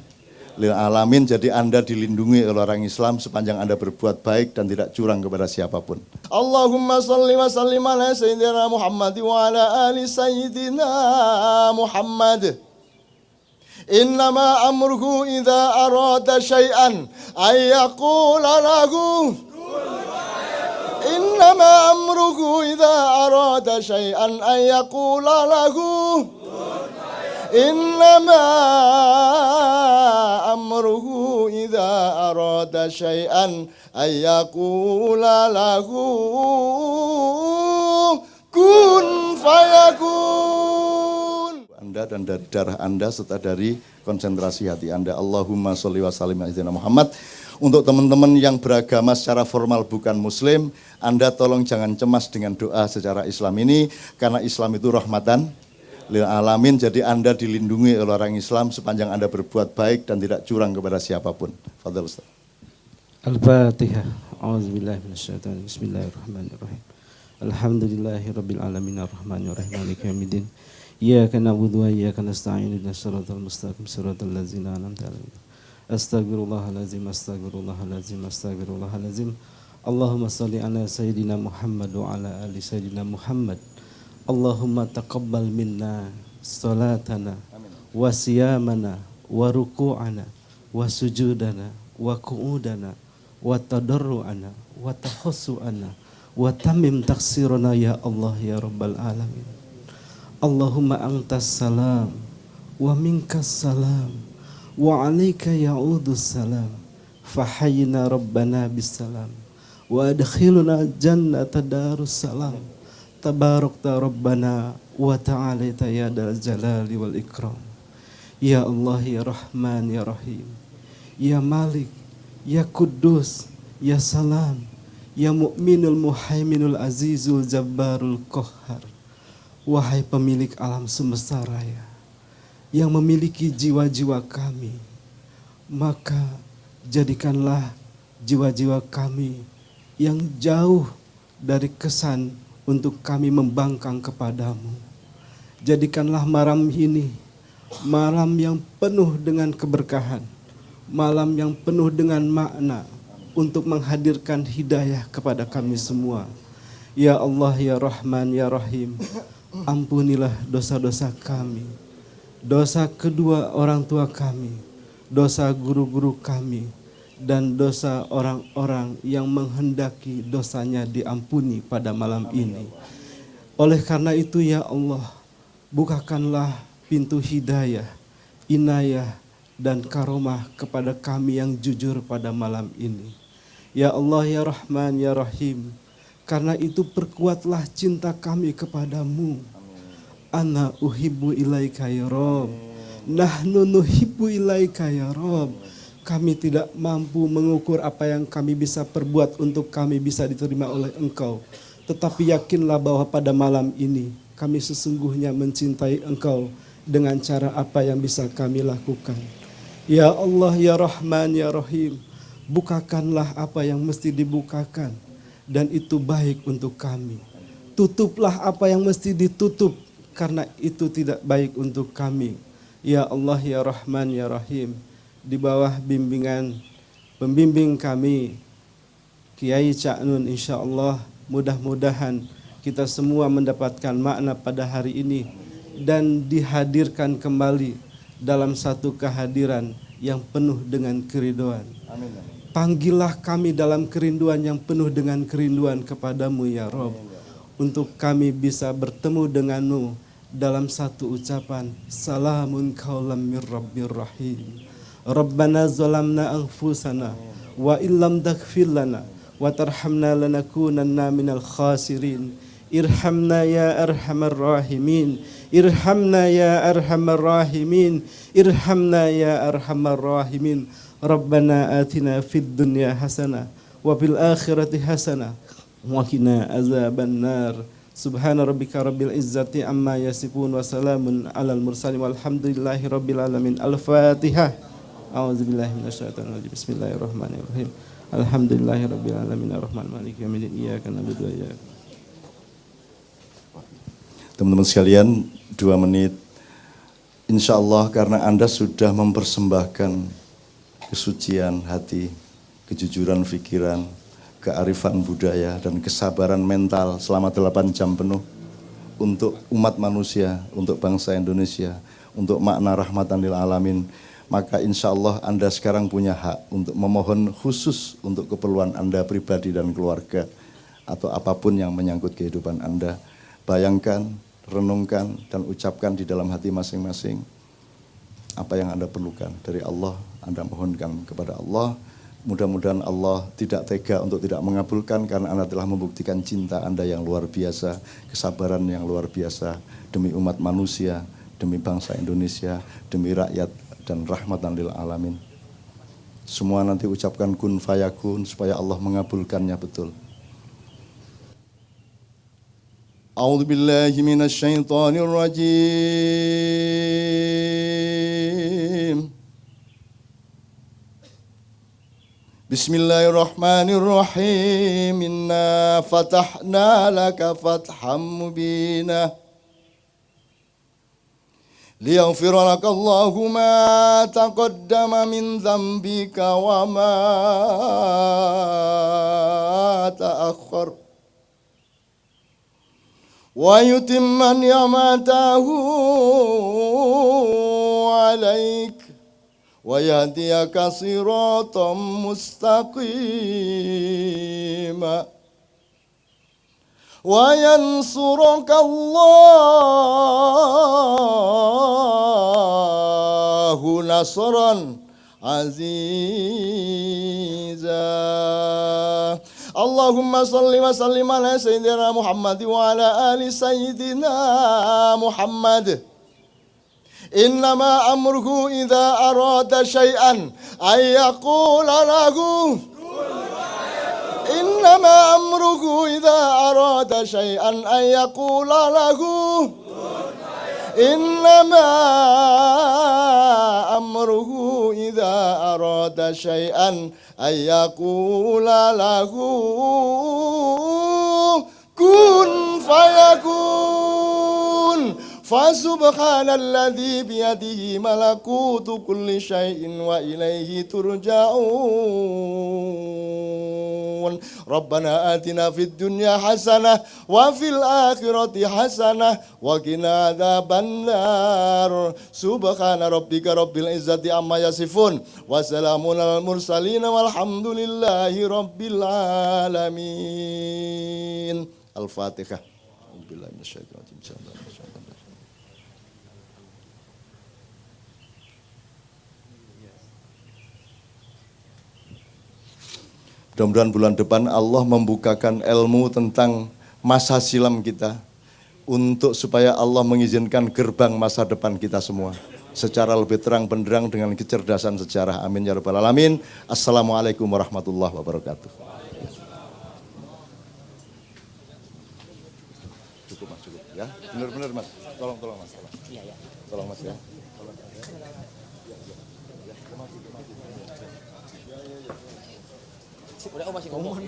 lil alamin, jadi Anda dilindungi oleh orang Islam sepanjang Anda berbuat baik dan tidak curang kepada siapapun. Allahumma salli wa sallim ala sayyidina Muhammad wa ala ali sayyidina Muhammad. Innama amruhu idza arada syai'an ay yaqula lahu Innama amruhu idza arada syai'an ay yaqula lahu Innama amruhu idza arada syai'an ay yaqula lahu kun fayakun. Anda dan dari darah Anda serta dari konsentrasi hati Anda. Allahumma sholli wa sallim ala sayyidina Muhammad. Untuk teman-teman yang beragama secara formal bukan muslim, Anda tolong jangan cemas dengan doa secara Islam ini, karena Islam itu rahmatan lil alamin, jadi Anda dilindungi oleh orang Islam sepanjang Anda berbuat baik dan tidak curang kepada siapapun. Fadhil Ustaz. Al-Fatihah. A'udzubillahi minasyaitonir rajim. Bismillahirrahmanirrahim. Alhamdulillahirabbil alamin arrahmanir rahim maliki yaumiddin. Iyyaka na'budu wa iyyaka nasta'in ihdinas siratal mustaqim siratal ladzina an'amta 'alaihim. Astaghfirullahalazim astaghfirullahalazim astaghfirullahalazim. Allahumma shalli ala sayyidina Muhammad wa ala ali sayyidina Muhammad. Allahumma taqabbal minna salatana wa siyamana wa ruku'ana wa sujudana wa qu'udana wa tadarru'ana wa tahassu'ana wa tamim taksirana ya Allah ya Rabbal Alamin. Allahumma antas salam wa minkas salam wa alaika ya'udus salam fahayyina Rabbana bis salam wa adkhiluna jannata darus salam. Tabarakta Rabbana wa ta'alaita ya dal jalali wal ikram. Ya Allah ya Rahman ya Rahim, ya Malik, ya Kudus, ya Salam, ya Mu'minul Muhaiminul Azizul Jabbarul Qahhar. Wahai pemilik alam semesta raya yang memiliki jiwa-jiwa kami, maka jadikanlah jiwa-jiwa kami yang jauh dari kesan untuk kami membangkang kepadamu. Jadikanlah malam ini malam yang penuh dengan keberkahan, malam yang penuh dengan makna untuk menghadirkan hidayah kepada kami semua. Ya Allah ya Rahman ya Rahim, ampunilah dosa-dosa kami, dosa kedua orang tua kami, dosa guru-guru kami, dan dosa orang-orang yang menghendaki dosanya diampuni pada malam ini. Oleh karena itu ya Allah, bukakanlah pintu hidayah, inayah, dan karomah kepada kami yang jujur pada malam ini. Ya Allah ya Rahman ya Rahim, karena itu perkuatlah cinta kami kepadamu. Ana uhibbu ilaika ya Rabb, nahnu nuhibbu ilaika ya Rabb. Kami tidak mampu mengukur apa yang kami bisa perbuat untuk kami bisa diterima oleh Engkau. Tetapi yakinlah bahwa pada malam ini kami sesungguhnya mencintai Engkau dengan cara apa yang bisa kami lakukan. Ya Allah ya Rahman ya Rahim, bukakanlah apa yang mesti dibukakan dan itu baik untuk kami. Tutuplah apa yang mesti ditutup karena itu tidak baik untuk kami. Ya Allah ya Rahman ya Rahim, di bawah bimbingan pembimbing kami Kiai Cak Nun, insya Allah mudah-mudahan kita semua mendapatkan makna pada hari ini dan dihadirkan kembali dalam satu kehadiran yang penuh dengan kerinduan. Panggillah kami dalam kerinduan yang penuh dengan kerinduan kepadamu ya Rob, untuk kami bisa bertemu denganmu dalam satu ucapan salamun qaulam mir rabbir rahim. Rabbana zalamna anfusana wa illam taghfir lana wa tarhamna lanakunanna minal khasirin. Irhamna ya arhamar rahimin, irhamna ya arhamar rahimin, irhamna ya arhamar rahimin. Rabbana atina fid dunya hasanah wa fil akhirati hasanah wa qina azabannar. Subhana rabbika rabbil izzati amma yasifun wa salamun alal mursalin walhamdulillahi rabbil alamin. Al-Fatihah. A'udzubillahi minasyaitonir rajim. Bismillahirrahmanirrahim. Alhamdulillahi rabbil alamin arrahmanir rahim maliki yaumiddin iyyaka na'budu wa iyyaka. Teman-teman sekalian, 2 menit. Insya Allah karena Anda sudah mempersembahkan kesucian hati, kejujuran pikiran, kearifan budaya, dan kesabaran mental selama 8 jam penuh untuk umat manusia, untuk bangsa Indonesia, untuk makna rahmatan lil alamin, maka insya Allah Anda sekarang punya hak untuk memohon khusus untuk keperluan Anda pribadi dan keluarga atau apapun yang menyangkut kehidupan Anda. Bayangkan, renungkan, dan ucapkan di dalam hati masing-masing apa yang Anda perlukan dari Allah. Anda mohonkan kepada Allah. Mudah-mudahan Allah tidak tega untuk tidak mengabulkan karena Anda telah membuktikan cinta Anda yang luar biasa, kesabaran yang luar biasa demi umat manusia, demi bangsa Indonesia, demi rakyat dan rahmatan lil alamin. Semua nanti ucapkan kun fayakun supaya Allah mengabulkannya betul. A'udzu billahi minasy syaithanir rajim. Bismillahirrahmanirrahim. Inna fatahna laka fatham mubina. Liyaghfira laka Allahu ma taqaddama min dzambika wa ma ta'akhkhar. Wa yutimma ni'matahu 'alaik. Wa yahdiyaka siratan mustaqima wa yansuraka Allahu nasran aziza. Allahumma salli wa sallim ala sayyidina Muhammad wa ala ali sayyidina Muhammad. Innama amruhu idza arada syai'an ay yaqula lahu. Innama amruhu idza arada syai'an ay yaqula lahu. Innama amruhu idza arada syai'an ay yaqula lahu kun fayakun. Fasubhanalladzi biyadihi malakutu kulli syai'in wa ilaihi turja'un. Rabbana atina fid dunya hasanah wa fil akhirati hasanah wa qina adzabannar. Subhana rabbika rabbil izzati amma yasifun wa salamun alal mursalin walhamdulillahi rabbil alamin. Al-Fatihah. Billahi minasyaitonir rajim. Mudah-mudahan bulan depan Allah membukakan ilmu tentang masa silam kita untuk supaya Allah mengizinkan gerbang masa depan kita semua secara lebih terang benderang dengan kecerdasan sejarah. Amin ya rabbal alamin. Assalamualaikum warahmatullahi wabarakatuh. Cukup mas, cukup ya. Benar-benar mas. Tolong mas. Iya. Tolong mas ya. Udah masih ngomong.